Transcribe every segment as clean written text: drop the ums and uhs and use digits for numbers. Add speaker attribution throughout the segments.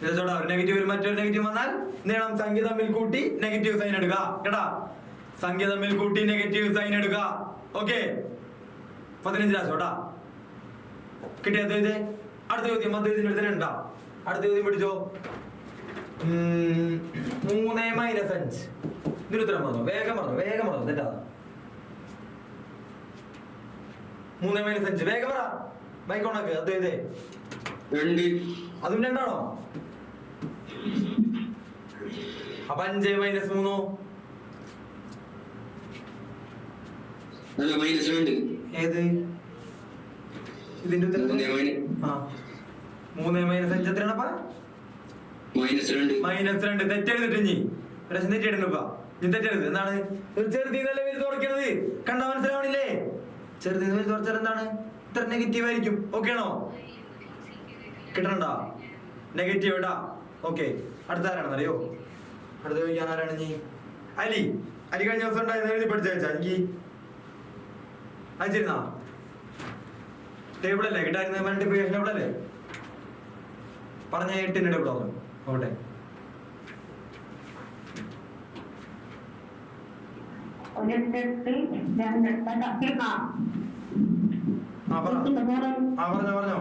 Speaker 1: ഒരു നെഗറ്റീവ് വരും, മറ്റൊരു നെഗറ്റീവ് വന്നാൽ നീളം സംഖ്യ തമ്മിൽ കൂട്ടി നെഗറ്റീവ് സൈൻ എടുക്കുക കേട്ടാ. സംഖ്യ തമ്മിൽ കൂട്ടി നെഗറ്റീവ് സൈൻ എടുക്കുക. ഓക്കെ, 15 രാശോട്ടാ കിട്ടിയത്. അടുത്ത ചോദ്യം മധ്യത്തിന്റെ അടുത്ത് രണ്ടാ. അടുത്ത ചോദ്യം പിടിച്ചോ. 3 - 5 ഇതിനുത്തരം പറഞ്ഞു. വേഗം പറഞ്ഞു തെറ്റാ. 3 - 5 വേഗം പറ. മൈക്കോണക്ക് അത് അതും രണ്ടാണോ? അപ്പൊ 5 - 3 ഏത്? ഇതിന്റെ ഉത്തരം 3 - 5 എത്രയാണപ്പാ? -2. തെറ്റെഴുതിട്ട് ഇനി തെറ്റെടുപ്പ. ഇനി തെറ്റെടുത്ത് എന്താണ്? ഒരു ചെറുതീന്നല്ലേ വലുത് തുറക്കണത്. കണ്ടാ മനസ്സിലാവണില്ലേ? ചെറുതീന്ന് വലുത് തുറച്ചാൽ എന്താണ്? ഇത്ര നെഗറ്റീവ് ആയിരിക്കും. ഓക്കെ ആണോ? കിട്ടണണ്ടാ നെഗറ്റീവ് ഇടാ. ഓക്കെ, അടുത്ത ആരാണെന്ന് അറിയോ? അടുത്ത ചോദിക്കാൻ ആരാണ്? നീ അലി കഴിഞ്ഞ ദിവസം ഉണ്ടായിരുന്നു, എഴുതി പഠിച്ചാ എനിക്ക് അയച്ചിരുന്നാ? ടേബിൾ അല്ലേ കിട്ടായിരുന്നത്? മൾട്ടിപ്ലിക്കേഷൻ ടേബിൾ അല്ലേ പറഞ്ഞ? 8ന്റെ ടേബിൾ ആവും. ഓട്ടെ, പറഞ്ഞോ.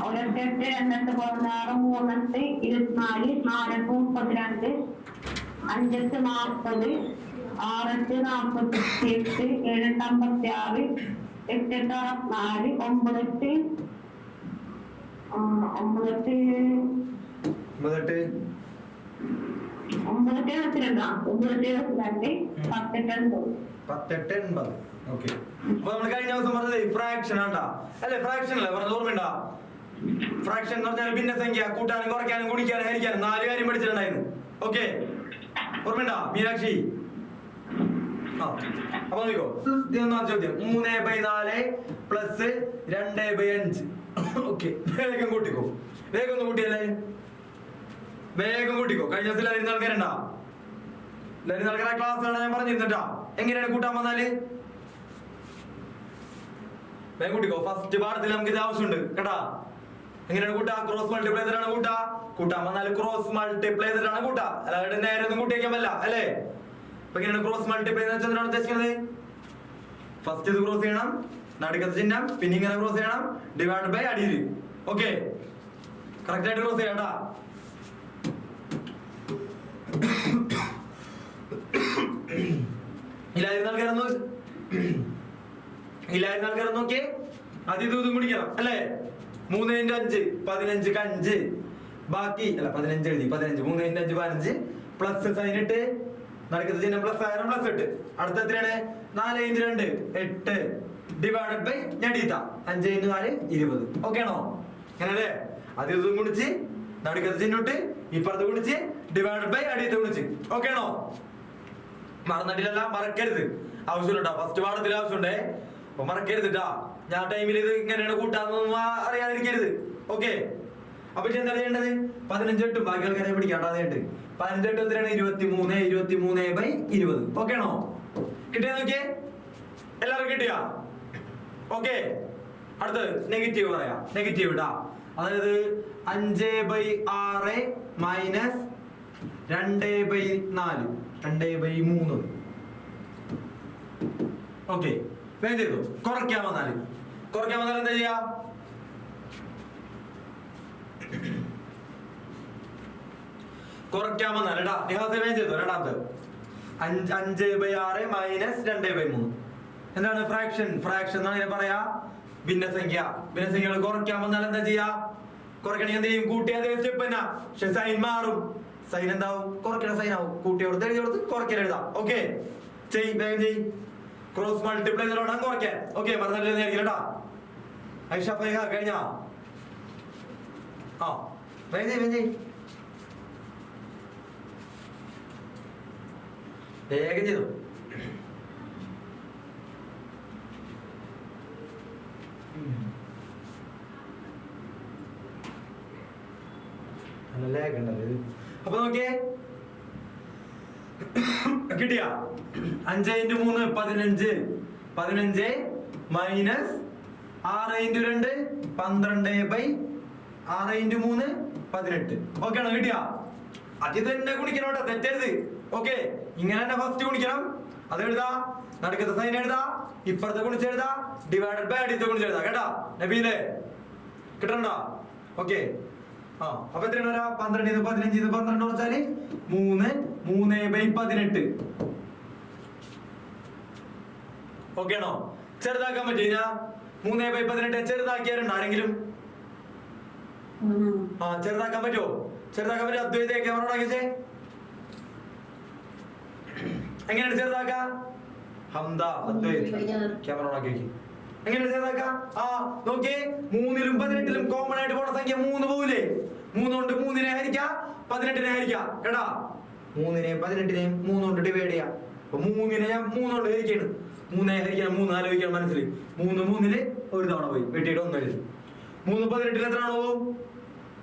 Speaker 2: 1 8 2 8 16 3 8 24 4 32 5 8 40 6 8 48 7 8 56 8 8 64 9
Speaker 1: ഓക്കെ, അപ്പൊ നമ്മൾ കഴിഞ്ഞ ദിവസം പറഞ്ഞത് ഫ്രാക്ഷൻ ആണ്ടാ അല്ലെ? ഫ്രാക്ഷൻ അല്ലേ പറഞ്ഞത്? ഓർമ്മയുണ്ടാ? ഫ്രാക്ഷൻ എന്ന് പറഞ്ഞാൽ ഭിന്നസംഖ്യ കൂട്ടാനും കുറയ്ക്കാനും ഗുണിക്കാനും ഹരിക്കാനും 4 കാര്യം പഠിച്ചിട്ടുണ്ടായിരുന്നു. ഓക്കെ, ഓർമ്മയുണ്ടാ മീനാക്ഷി? അപ്പൊ നോക്കോ, ഒന്നാം ചോദ്യം 3/4 പ്ലസ് 2/5. ഓക്കെ, വേഗം കൂട്ടിക്കോ. വേഗം ഒന്ന് കൂട്ടിയല്ലേ? വേഗം കൂട്ടിക്കോ. കഴിഞ്ഞ ദിവസം ലരിന്ന ആൾക്കാരുണ്ടാ? ലരിന്ന ആൾക്കാരെ ക്ലാസ്സാണ് ഞാൻ പറഞ്ഞിരുന്നിട്ടാ. എങ്ങനെയാണ് കൂട്ടാൻ വന്നാല്? വേഗം കൂട്ടിക്കോ. ഫസ്റ്റ് പാഠത്തിൽ നമുക്ക് ഇത് ആവശ്യമുണ്ട് കേട്ടാ. എങ്ങനെയാണ് കൂട്ടാ? ക്രോസ് മൾട്ടിപ്ലൈ ചെയ്തിട്ടാണ് കൂട്ടാൻ വന്നാൽ ക്രോസ് മൾട്ടിപ്ലൈ ചെയ്തിട്ടാണ് കൂട്ടാ. അല്ലാതെ നേരെ ഒന്നും കൂട്ടിയേക്കാൻ പറ്റില്ല അല്ലേ? അപ്പൊ എങ്ങനെയാണ് ക്രോസ് മൾട്ടിപ്ലൈ എന്താണ് ഉദ്ദേശിക്കുന്നത്? ഫസ്റ്റ് ഇത് ക്രോസ് ചെയ്യണം, നടുക്കത്തെ ചിഹ്നം, പിന്നെ ഇങ്ങനെ ക്രോസ് ചെയ്യണം, ഡിവൈഡ് ബൈ അടിയിൽ. ഓക്കെ, കറക്റ്റ് ആയിട്ട് ക്രോസ് ചെയ്യാട്ടാ. ഇല്ലായിരുന്ന ആൾക്കാരൊന്നും നോക്കിയേ. അത് ഇതും കുടിക്കണം അല്ലേ? 3 × 5 15 5 ബാക്കി അല്ല 15 എഴുതി 15 3 × 5 15 പ്ലസ് സൈൻ ഇട്ട് നടക്കുന്ന ചിഹ്നം പ്ലസ് ആയിരം പ്ലസ് 8. അടുത്ത എത്രയാണ്? 4 × 2 8 ഡിവൈഡഡ് ബൈ ഞടീത്ത 5 × 4 20. ഓക്കെ ആണോ? അങ്ങനല്ലേ? അത് ഇതും കുടിച്ച് നടുക്കത്തെ ചിഹ്നം ഇട്ട് ഇപ്പുറത്ത് കുടിച്ച് ഡിവൈഡഡ് ബൈ അടിയത്തെ കുടിച്ച്. ഓക്കെ ആണോ? മറന്നിട്ടില്ല, മറക്കരുത്. ആവശ്യമുണ്ടാ? ഫസ്റ്റ് പാഠത്തിൽ ആവശ്യമുണ്ടേ, അപ്പൊ മറക്കരുതിട്ടാ. ഞാൻ ടൈമിൽ ഇത് ഇങ്ങനെയാണ് കൂട്ടാന്നൊന്നും അറിയാതിരിക്കരുത്. ഓക്കെ, അപ്പൊ എന്താ ചെയ്യേണ്ടത്? 15 8 ബാക്കി ആൾക്കാരെ പിടിക്കാണ്ടായിട്ട് 15 8 എത്രയാണ്? 23/20. ഓക്കെ ആണോ? കിട്ടിയാ നോക്കിയേ? എല്ലാവർക്കും കിട്ടിയാ? ഓക്കെ, അടുത്ത് നെഗറ്റീവ് പറയാം. നെഗറ്റീവ് ഇടാ. അതായത് 5/6 മൈനസ് 2/4 2/3. ഓക്കെ, വേഗം ചെയ്തു. കുറയ്ക്കാൻ വന്നാൽ എന്താ ചെയ്യാ? കുറയ്ക്കാൻ വന്നാൽ വേഗം ചെയ്തു. രണ്ടാമത്തെ 5/6 മൈനസ് 2/3 എന്താണ്? ഫ്രാക്ഷൻ എന്നാണ് ഇതിനെ പറയാ. ഭിന്നസംഖ്യകൾ കുറയ്ക്കാൻ വന്നാൽ എന്താ ചെയ്യാ? കുറയ്ക്കണമെങ്കിൽ എന്ത് ചെയ്യും? കൂട്ടിയ അതേ സ്റ്റെപ്പ് തന്നെ, പക്ഷെ സൈൻ മാറും. സൈൻ എന്താവും? കുറയ്ക്കണ സൈൻ ആവും. കൂട്ടിയോടത്ത് എഴുതിയോടത്ത് കുറയ്ക്കാൻ എഴുതാം. ഓക്കെ, വേഗം ചെയ്. ക്രോസ് മൾട്ടിപ്ലൈ ചെയ്തോടാൻ കുറയ്ക്കാൻ. ഓക്കെ, മറന്നില്ലേ കേട്ടാ? ഐഷ ഫൈഹ കഴിഞ്ഞാ? വേഗം ചെയ്. വേഗം ചെയ്തു. അപ്പൊ നോക്കിയേ, കിട്ടിയ 5 × 3 15 15 മൈനസ് 6 × 2 12/4. 6 × 3 18. ഓക്കെ ആണോ? കിട്ടിയാ? അത് തന്നെ ഗുണിക്കണം കേട്ടോ, തെറ്റരുത്. ഓക്കെ, ഇങ്ങനെ തന്നെ ഫസ്റ്റ് ഗുണിക്കണം. അത് എഴുതാ, നടുക്കത്തെ സൈൻ എഴുതാ, ഇപ്പുറത്തെ ഗുണിച്ചെഴുതാ, ഡിവൈഡഡ് ബൈ അടിയത്തെ ഗുണിച്ചെഴുതാ. കേട്ടാ നബീലേ? കിട്ടണ്ട? ഓക്കെ. ആ അപ്പൊ എത്രയാണ് വരാ? 12 × 15 × 12 കുറച്ചാല് 3/18. ഓക്കെ ആണോ? ചെറുതാക്കാൻ പറ്റില്ല. 3/18 ചെറുതാക്കിയാലുണ്ടോ ആരെങ്കിലും? ആ ചെറുതാക്കാൻ പറ്റുമോ? ചെറുതാക്കാൻ പറ്റും. അദ്വൈത ക്യാമറ ഓണാക്കിച്ചേ. എങ്ങനെയാണ് ചെറുതാക്ക? ഹംദ അദ്വൈത് ക്യാമറ ഓണാക്കി വെക്ക്. എങ്ങനെയാണ് ചെറുതാക്ക? ആ നോക്കിയേ, 3-ലും 18-ലും കോമൺ ആയിട്ട് പോണ സംഖ്യ 3 പോവില്ലേ? 3 കൊണ്ട് 3-നെ ഹരിക്കാം, 18-നെ ഹരിക്കാം. കേട്ടാ? 3-നെയും 18-നെയും 3 കൊണ്ട് ഡിവൈഡ് ചെയ്യാം. അപ്പൊ 3-നെ ഞാൻ 3 കൊണ്ട് ഹരിക്കാണ്. 3 ഹരിക്കണം, 3 ആലോചിക്കണം മനസ്സിൽ. 3 3-ല് ഒരു തവണ പോയി, വെട്ടിയിട്ട് 1 എഴുതി. 3 18-ൽ എത്ര ആണോ പോവും?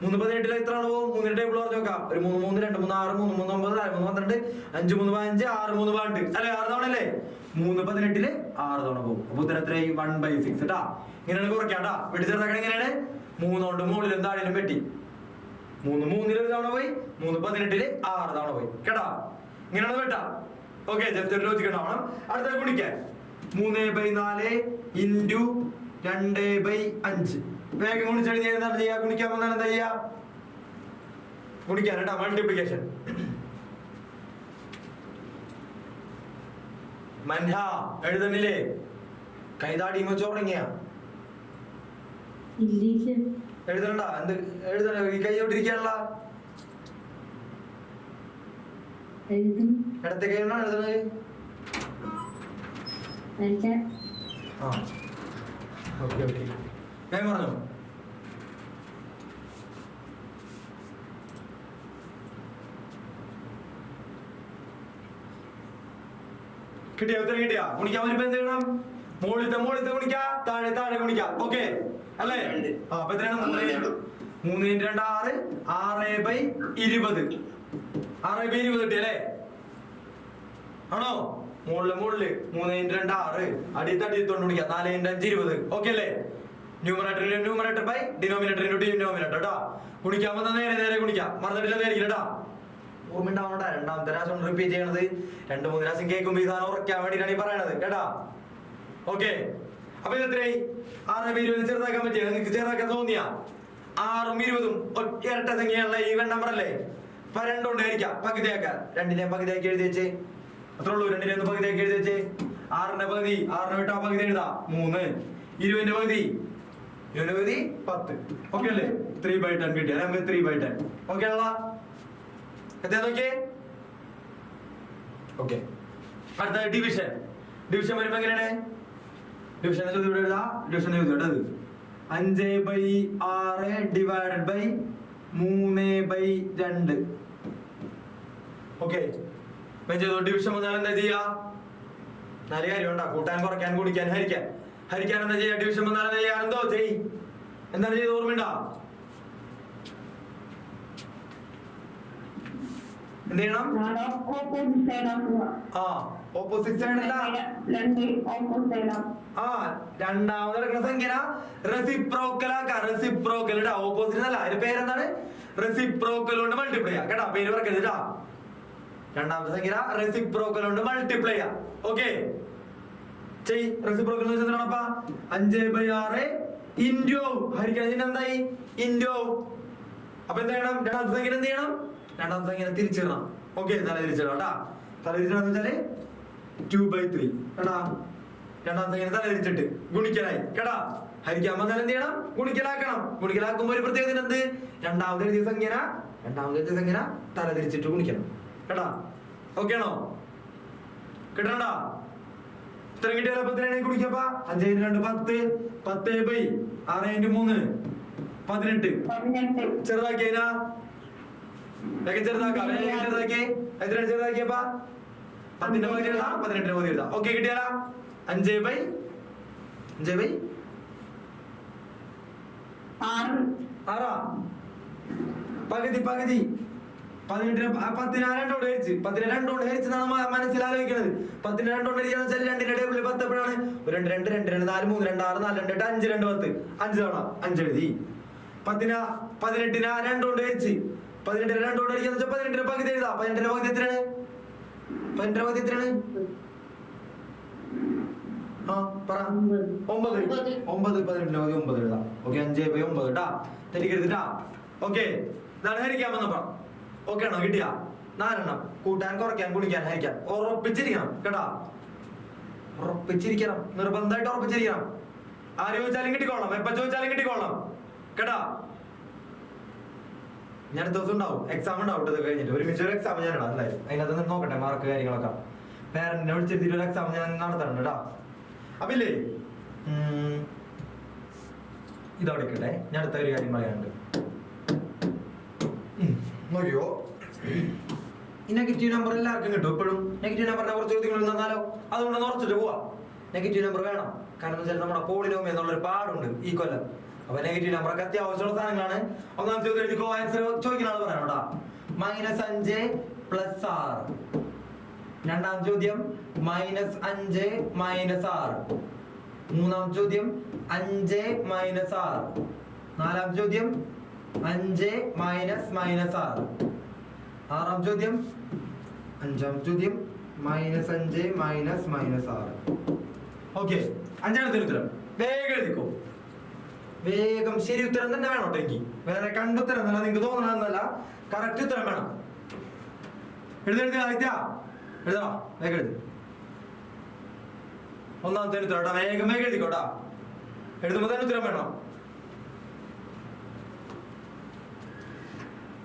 Speaker 1: 3 18-ൽ എത്ര ആണോ പോവും? 3 ടേബിൾ പറഞ്ഞു നോക്കാം. ഒരു 3 3 2 3 6 3 3 9 4 3 12 5 3 15 6 3 12 അല്ലെ? 6 തവണ അല്ലേ? 3 18-ല് 6 തവണ പോകും. അപ്പൊ ഉത്തരം എത്രയായി? 1/6 കേട്ടാ. ഇങ്ങനെയാണ് കുറയ്ക്കാട്ടാ. വെട്ടി ചെറുതാക്കണം. എങ്ങനെയാണ്? 3 കൊണ്ട് മുകളിലും താഴെയും വെട്ടി. 3 3-ൽ ഒരു തവണ പോയി, 3 18-ല് 6 തവണ പോയി. കേട്ടാ? ഇങ്ങനെയാണ് വെട്ടാ. ഓക്കെ, ജസ്റ്റ് ഒരു ലോജിക്ക് ഉണ്ടാവണം. അടുത്ത ഗുണിക്കാൻ 3/4 × 2/5. വേഗം ഗുണിച്ചെഴുതി എന്താണ് ചെയ്യാ? ഗുണിക്കാൻ വന്നാൽ എന്താ ചെയ്യാ? ഗുണിക്കാൻ കേട്ടാ, മൾട്ടിപ്ലിക്കേഷൻ. മൻഹ എഴുതണില്ലേ? കൈതാടി വെച്ച് തുടങ്ങിയ എഴുതണ്ട. എന്ത് എഴുതണ? ഈ കൈയോട്ടിരിക്കാനുള്ള ഇടത്തെ കൈയാണ് എഴുതണത്. ആ ഓക്കെ ഓക്കെ, ഞാൻ പറഞ്ഞു. കിട്ടിയ ഉത്തരം കിട്ടിയാ? ഗുണിക്കാൻ വരുമ്പോ എന്ത് ചെയ്യണം? മുകളിലത്തെ ഗുണിക്കാ, താഴെ ഗുണിക്കാ. ഓക്കെ അല്ലേ? ആ അപ്പൊ എത്രയാണ്? 3 × 2 6 6/20. 6/20 കിട്ടി അല്ലേ? ആണോ? മുകളില് 3 × 2 6 അടിയത്തോണ്ട് ഗുണിക്കാം. 4 × 5 20. ഓക്കെ അല്ലേ? ന്യൂമറേറ്റർ ബൈ ഡിനോമിനേറ്റർ ഡിനോമിനേറ്റർ കേട്ടാ. ഗുണിക്കാൻ വന്നാൽ നേരെ ഗുണിക്കാം. മറന്നിട്ടില്ല നേരിക്കും കേട്ടാ. ഓർമ്മ ഉണ്ടാവണ്ട. രണ്ടാമത്തെ പ്രാവശ്യം റിപ്പീറ്റ് ചെയ്യണത് 2-3 പ്രാവശ്യം കേൾക്കുമ്പോ ഈ സാധനം ഉറക്കാൻ വേണ്ടിയിട്ടാണ് ഈ പറയണത് കേട്ടാ. ഓക്കെ, അപ്പൊ ഇത് എത്രയായി? 6/20 ചെറുതാക്കാൻ പറ്റിയ? നിങ്ങൾക്ക് ചെറുതാക്കാൻ തോന്നിയാ? 6ഉം 20ഉം ഇരട്ട സംഖ്യയുള്ള ഈവൻ നമ്പർ അല്ലേ? അപ്പൊ 2 കൊണ്ട് ഹരിക്കാം, പകുതിയാക്കാം. 2-നെ പകുതിയാക്കി എഴുതി വെച്ചേ. അത്രേ ഉള്ളൂ. 2-നെ ഒന്ന് പകുതിയാക്കി എഴുതി വെച്ചേ. 6ന്റെ പകുതി, 6നെ വിട്ടാ പകുതി എഴുതാ 3. 20ന്റെ പകുതി 10. ഓക്കെ അല്ലേ? 3/10 കിട്ടിയ 3/10. ഓക്കെ ആണല്ലോ? എത്ര നോക്കിയേ? ഓക്കെ, അടുത്ത ഡിവിഷൻ. ഡിവിഷൻ വരുമ്പോ എങ്ങനെയാണ്? ഡിവിഷൻ ഇവിടെ എഴുതാ. ഡിവിഷൻ എഴുതേണ്ടത് 5/6 ഡിവൈഡഡ് ബൈ 3/2. ഓക്കെ, ഡിവിഷൻ വന്നാൽ എന്താ ചെയ്യാ? 4 കാര്യം ഉണ്ടാ. കൂട്ടാൻ, കുറയ്ക്കാൻ, ഗുണിക്കാൻ, ഹരിക്കാൻ. ഹരിക്കാൻ എന്താ ചെയ്യാ? ഡിവിഷൻ വന്നാൽ എന്താ ചെയ്യാ? എന്തോ ചെയ്. എന്താണ് ചെയ്ത് ഓർമ്മയുണ്ടാ? എന്ത് ചെയ്യണം? ആ ഓപ്പോസിറ്റ് സൈഡ് അല്ല. ആ രണ്ടാമത് കിടക്കുന്ന സംഖ്യ റെസിപ്രോക്കൽ ആക്കാം. റെസിപ്രോക്കൽ ഇടാ. ഓപ്പോസിറ്റ് അല്ല, അതിന്റെ പേരെന്താണ്? റെസിപ്രോക്കൽ കൊണ്ട് മൾട്ടിപ്ലൈ ചെയ്യാം. കേട്ടാ, പേര് പറക്കരുത് കേട്ടാ. രണ്ടാമത്തെ സംഖ്യ റെസിപ്രോക്കൽ കൊണ്ട് മൾട്ടിപ്ലൈ ചെയ്യാം. ഓക്കെ, ചെയ്. റെസിപ്രോക്കൽ എന്ന് വെച്ചാൽ 5/6 ഇൻറ്റു ഹരിക്കാൻ എന്തായി? ഇൻറ്റു. അപ്പൊ എന്ത് ചെയ്യണം? രണ്ടാമത്തെ സംഖ്യ എന്ത് ചെയ്യണം? രണ്ടാമത്തെ സംഖ്യ തിരിച്ചിടണം. ഓക്കെ, തല തിരിച്ചിടണം കേട്ടാ. തല തിരിച്ചിടണം എന്ന് വെച്ചാല് 2/3 കേട്ടാ. രണ്ടാമത്തെ സംഖ്യ തല തിരിച്ചിട്ട് ഗുണിക്കലായി കേട്ടാ. ഹരിക്കാൻ വന്നാൽ എന്ത് ചെയ്യണം? ഗുണിക്കലാക്കണം. ഗുണിക്കലാക്കുമ്പോ ഒരു പ്രത്യേകത എന്ത്? രണ്ടാമത്തെ എഴുതിയ സംഖ്യ തല തിരിച്ചിട്ട് ഗുണിക്കണം കേട്ടാ. ഓക്കെ ആണോ? കിട്ടണ്ട? ഇത്രയും കിട്ടിയാലോ? 10 ഗുണിക്കപ്പാ. 5 × 2 10. 10/6 × 3 18. ചെറുതാക്കിയതിനാ വേഗം ചെറുതാക്കാം. ചെറുതാക്കി എത്രയാണ്? ചെറുതാക്കിയപ്പാ 10ന്റെ പകുതി എഴുതാം, 18ന്റെ പകുതി എഴുതാം. ഓക്കെ, കിട്ടിയാലാ? 5/6 പകുതി 18നെ 10നെ 2 കൊണ്ട് ഹരിച്ച് 10നെ 2 കൊണ്ട് ഹരിച്ചെന്നാണ് മനസ്സിലാലോചിക്കുന്നത്. 10നെ 2 കൊണ്ട് ഹരിച്ചാന്ന് വെച്ചാൽ 2ന്റെ ടേബിളിൽ 10 എപ്പോഴാണ്? 2 2 2 2 4 3 2 6 4 2 8 5 2 10 5 തവണ 5 എഴുതി. 10നെ 18 2 കൊണ്ട് ഹരിച്ച് 18 2 കൊണ്ട് ഹരിക്കാന്ന് വെച്ചാൽ 18 പകുതി എഴുതാം. 18 പകുതി എത്രയാണ്? 18 പകുതി എത്രയാണ്? ആ പറ. 9. 9 18 പകുതി 9 എഴുതാം. ഓക്കെ 5/9 കേട്ടാ, തെറ്റിക്കരുതിട്ടാ. ഓക്കെ ഇതാണ് ഹരിക്കാൻ വന്നപ്പോ. ഓക്കെ ആണോ? കിട്ടിയാ 4 എണ്ണം. കൂട്ടാൻ, കുറയ്ക്കാൻ, ഗുണിക്കാൻ, ഹരിക്കാൻ ഉറപ്പിച്ചിരിക്കണം കേട്ടാ. ഉറപ്പിച്ചിരിക്കണം, നിർബന്ധമായിട്ട് ഉറപ്പിച്ചിരിക്കണം. ആര് ചോദിച്ചാലും കിട്ടിക്കോളണം, എപ്പ ചോദിച്ചാലും കിട്ടിക്കോളണം കേട്ടാ. ഞാൻ അടുത്ത ദിവസം ഉണ്ടാവും, എക്സാം ഉണ്ടാവും. ഇത് കഴിഞ്ഞിട്ട് ഒരുമിച്ച് ഒരു എക്സാം ഞാൻ ഇടാം എന്തായാലും. അതിനകത്ത് നിന്ന് നോക്കട്ടെ മാർക്ക് കാര്യങ്ങളൊക്കെ. പേരന്റിനെ വിളിച്ചിരുത്തിട്ട് ഒരു എക്സാം ഞാൻ നടത്തണം കേട്ടാ. അപ്പില്ലേ ഇതവിടെ ഇരിക്കട്ടെ, ഞാൻ അടുത്ത ഒരു കാര്യം പറയാനുണ്ട്. നോക്കിയോ, ഈ നെഗറ്റീവ് നമ്പർ എല്ലാവർക്കും കിട്ടും. എപ്പോഴും നെഗറ്റീവ് നമ്പറിനെ കുറച്ച് ചോദ്യങ്ങൾ തന്നാലോ? അതുകൊണ്ട് ഉറച്ചിട്ട് പോവാ. നെഗറ്റീവ് നമ്പർ വേണം, കാരണം വെച്ചാൽ നമ്മുടെ പോളിനോമി എന്നുള്ളൊരു പാടുണ്ട് ഈ കൊല്ലം. അപ്പൊ നെഗറ്റീവ് നമ്പറൊക്കെ അത്യാവശ്യമുള്ള സാധനങ്ങളാണ്. ഒന്നാം ചോദ്യം എഴുതിക്കോ, ആൻസർ ചോദിക്കുന്ന ആൾ പറയണം കേട്ടാ. -5 + 6. രണ്ടാം ചോദ്യം -5 - 6. മൂന്നാം ചോദ്യം 5 - 6. നാലാം ചോദ്യം 5 - 6. ആറാം ചോദ്യം, അഞ്ചാം ചോദ്യം -5 - 6. ഓക്കെ, അഞ്ചാമത്തെ ഉത്തരം വേഗം എഴുതിക്കോ. വേഗം ശരി ഉത്തരം തന്നെ വേണം കേട്ടോ. എനിക്ക് വേറെ കണ്ടുത്തരം എന്നല്ല, നിങ്ങൾക്ക് തോന്നണമെന്നല്ല, കറക്റ്റ് ഉത്തരം വേണം. എഴുതി ആദ്യ എഴുതാ, വേഗം എഴുതി. ഒന്നാമത്തെ ഉത്തരം കേട്ടോ, വേഗം വേഗം എഴുതിക്കോട്ടാ. എഴുതുമ്പോ തന്നെ ഉത്തരം വേണം.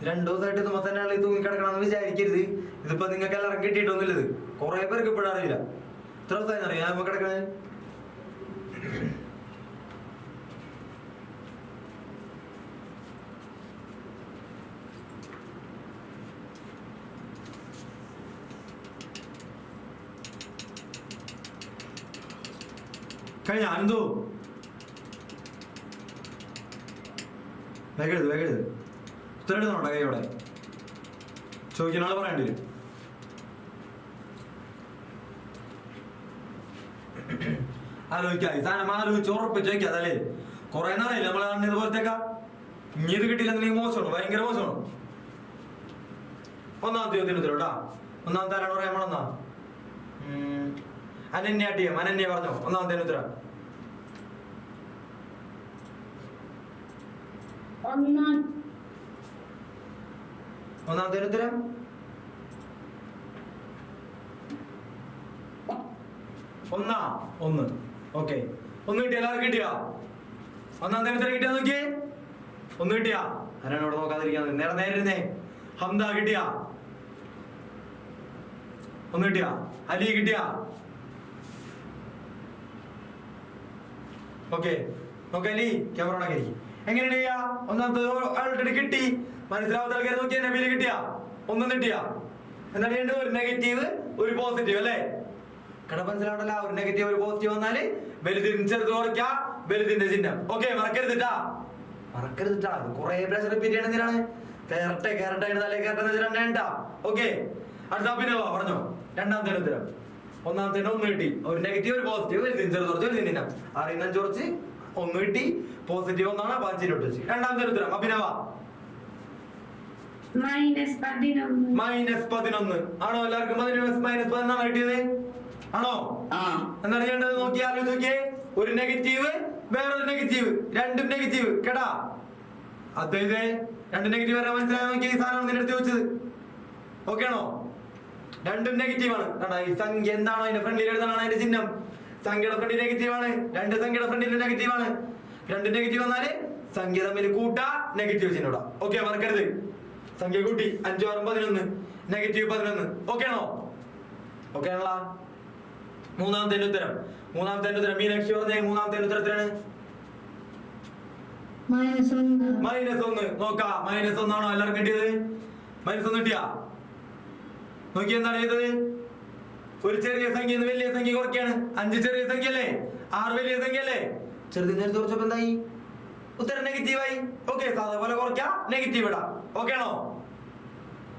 Speaker 1: 2 ദിവസമായിട്ട് ഇതുമ്പോ തന്നെയാണ് ഈ തൂങ്ങി കിടക്കണമെന്ന് വിചാരിക്കരുത്. ഇതിപ്പോ നിങ്ങൾക്ക് എല്ലാവരും കിട്ടിയിട്ടൊന്നുമില്ല. ഇത് കുറെ പേർക്ക് ഇപ്പോഴും അറിയില്ല. എത്ര ദിവസമായി അറിയാം ഞാൻ കിടക്കണേ. കഴിഞ്ഞ അനന്തു വേഗം എഴുത്, വേഗം എഴുത്. ഉത്തരം എഴുതണോട്ടെ കൈയോടെ. ചോദിക്കുന്ന ആള് പറയേണ്ടി വരും. ആലോചിക്കാം, ഈ സാധനം ആലോചിച്ച് ഉറപ്പിച്ച് ചോദിക്കാം. അതല്ലേ കുറെ നാളായില്ല നമ്മളെ കാണുന്നത് ഇതുപോലത്തേക്ക. ഇനി ഇത് കിട്ടിയില്ലെന്നുണ്ടെങ്കിൽ മോശമാണ്, ഭയങ്കര മോശമാണ്. ഒന്നാമത്തെ ചോദ്യം ഉത്തരം കേട്ടാ. ഒന്നാമത്തെ ആരാണ് പറയാൻ പോണെന്നാ? Ananya T M. അനന്യ പറഞ്ഞോ ഒന്നാമത്തെ ഉത്തരം. ഒന്നാമത്തെ ഉത്തരം 1. ഓക്കെ, 1 കിട്ടിയ എല്ലാവർക്കും കിട്ടിയാ? ഒന്നാമത്തെ ഉത്തരം കിട്ടിയാ നോക്കിയേ. 1 കിട്ടിയാ? ആരാണ് ഇവിടെ നോക്കാതിരിക്കുന്നത്? നേരെ നേരെ ഇരുന്നേ. ഹംദ കിട്ടിയാ? 1 കിട്ടിയാ? അലി കിട്ടിയാ? ഓക്കെ, നോക്കെ അലി ക്യാമറ ഓണാക്കി. എങ്ങനെയാണ് ചെയ്യാ? ഒന്നാമത്തെ ആൾറെഡി കിട്ടി. മനസ്സിലാവാത്ത ആൾക്കാരെ നോക്കിയാ. നബീല് കിട്ടിയാ? 1 കിട്ടിയാ? എന്താണ് ചെയ്യേണ്ടത്? ഒരു നെഗറ്റീവ് ഒരു പോസിറ്റീവ് അല്ലേ? കട മനസ്സിലാവണ്ടല്ല. ഒരു നെഗറ്റീവ് ഒരു പോസിറ്റീവ് വന്നാല് വലുതിന് ചെറുത് കുറയ്ക്ക, വലുതിന്റെ ചിഹ്നം. ഓക്കെ, മറക്കരുതിട്ടാ, മറക്കരുതിട്ടാ. കുറെ പ്രാവശ്യം റിപ്പീറ്റ് ചെയ്യണമെന്നാണ്. കേരട്ടെ കേരട്ടെ എഴുതാലേ കേരട്ടെ രണ്ടാ. ഓക്കെ, അടുത്ത അഭിനവ പറഞ്ഞോ. രണ്ടാമത്തെ ഉത്തരം. ഒന്നാമത്തെ 1 കിട്ടി. ഒരു നെഗറ്റീവ് ഒരു പോസിറ്റീവ്, വലുതിന് ചെറുത് കുറച്ച് വലുതിന് ചിഹ്നം. 6 കുറച്ച് 1 കിട്ടി. പോസിറ്റീവ് 1 ആണ്, പാച്ചിട്ട് വെച്ച്. രണ്ടാമത്തെ ഉത്തരം അഭിനവ. -11 ആണോ? എല്ലാവർക്കും -11 കിട്ടിയത് ആണോ? എന്താണ് ചെയ്യേണ്ടത്? നോക്കി ആലോചിച്ച് നോക്കിയേ. ഒരു നെഗറ്റീവ് വേറൊരു നെഗറ്റീവ്, രണ്ടും നെഗറ്റീവ് കേട്ടാ. അതായത് 2 നെഗറ്റീവ് വരാൻ മനസ്സിലായി നോക്കിയ ഈ സാധനമാണ് നിന്റെ അടുത്ത് ചോദിച്ചത്. ഓക്കെ ആണോ? രണ്ടും നെഗറ്റീവ് ആണ്. കണ്ടാ ഈ സംഖ്യ എന്താണോ അതിന്റെ ഫ്രണ്ടിൽ എഴുതാനാണ് അതിന്റെ ചിഹ്നം. സംഖ്യയുടെ ഫ്രണ്ടിൽ നെഗറ്റീവ് ആണ്, 2 സംഖ്യയുടെ ഫ്രണ്ടിൽ നെഗറ്റീവ് ആണ്. 2 നെഗറ്റീവ് വന്നാല് സംഖ്യ തമ്മിൽ കൂട്ടാ, നെഗറ്റീവ് ചിഹ്നം ഇടാം. ഓക്കെ, മറക്കരുത്. സംഖ്യ കൂട്ടി 5 6 11, നെഗറ്റീവ് 11. ഓക്കെ ആണോ? ഓക്കെ ആണല്ല. മൂന്നാമത്തെ ഉത്തരം. മൂന്നാമത്തെ ഉത്തരം മീനാക്ഷി പറഞ്ഞേ. മൂന്നാമത്തെ ഉത്തരത്തിലാണ് -1. നോക്കാ, -1 ആണോ എല്ലാവർക്കും കിട്ടിയത്? -1 കിട്ടിയാ? നോക്കി എന്താണ് ചെയ്തത്? ഒരു ചെറിയ സംഖ്യ വലിയ സംഖ്യ കുറയ്ക്കാണ്. 5 ചെറിയ സംഖ്യ അല്ലേ, 6 വലിയ സംഖ്യ അല്ലേ? ചെറുതിനെ കുറച്ചപ്പോ എന്തായി? ഉത്തരം നെഗറ്റീവായി. ഓക്കെ, സാധാ പോലെ കുറയ്ക്കാം, നെഗറ്റീവ് ഇടാം. ഓക്കെ ആണോ?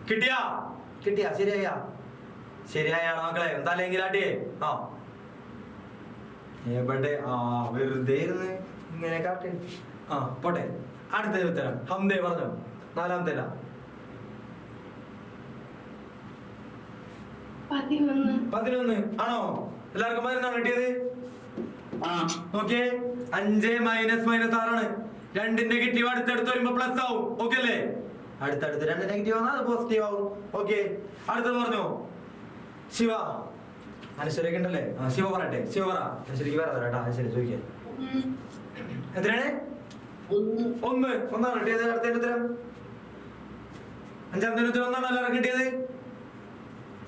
Speaker 1: കിട്ടിയാ? കിട്ടിയാ? ശരിയായ? ശരിയായാണ് മക്കളെ. എന്താ അല്ലെങ്കിലാട്ടിയേ? ആ എവിടെ? വെറുതെ ഇരുന്ന് ഇങ്ങനെ കാട്ടി. പോട്ടെ. അടുത്ത ഉത്തരം ഹംദേ പറഞ്ഞു. നാലാമത്തെ 11 ആണോ? എല്ലാവർക്കും 11 കിട്ടിയത്? ഓക്കെ. 5 മൈനസ് 6 2 നെഗറ്റീവ് അടുത്തടുത്ത് വരുമ്പോ പ്ലസ് ആവും. ഓക്കെ അല്ലേ? അടുത്തടുത്ത് 2 നെഗറ്റീവ് വന്നാൽ അത് പോസിറ്റീവ് ആവും. ഓക്കെ. അടുത്തത് പറഞ്ഞോ ശിവ. അനശ്വരൊക്കെ ഉണ്ടല്ലേ? ശിവ പറയട്ടെ. ശിവ പറ. അനശ്വരിക്ക് പറയാം കേട്ടോ. അനശ്വരി ചോദിക്കാൻ എത്രയാണ്? 1 ഒന്നാണ് കിട്ടിയത്. അടുത്തതിന്റെ ഉത്തരം 5ാമത്തെ ഉത്തരം 1 എല്ലാവർക്കും കിട്ടിയത്.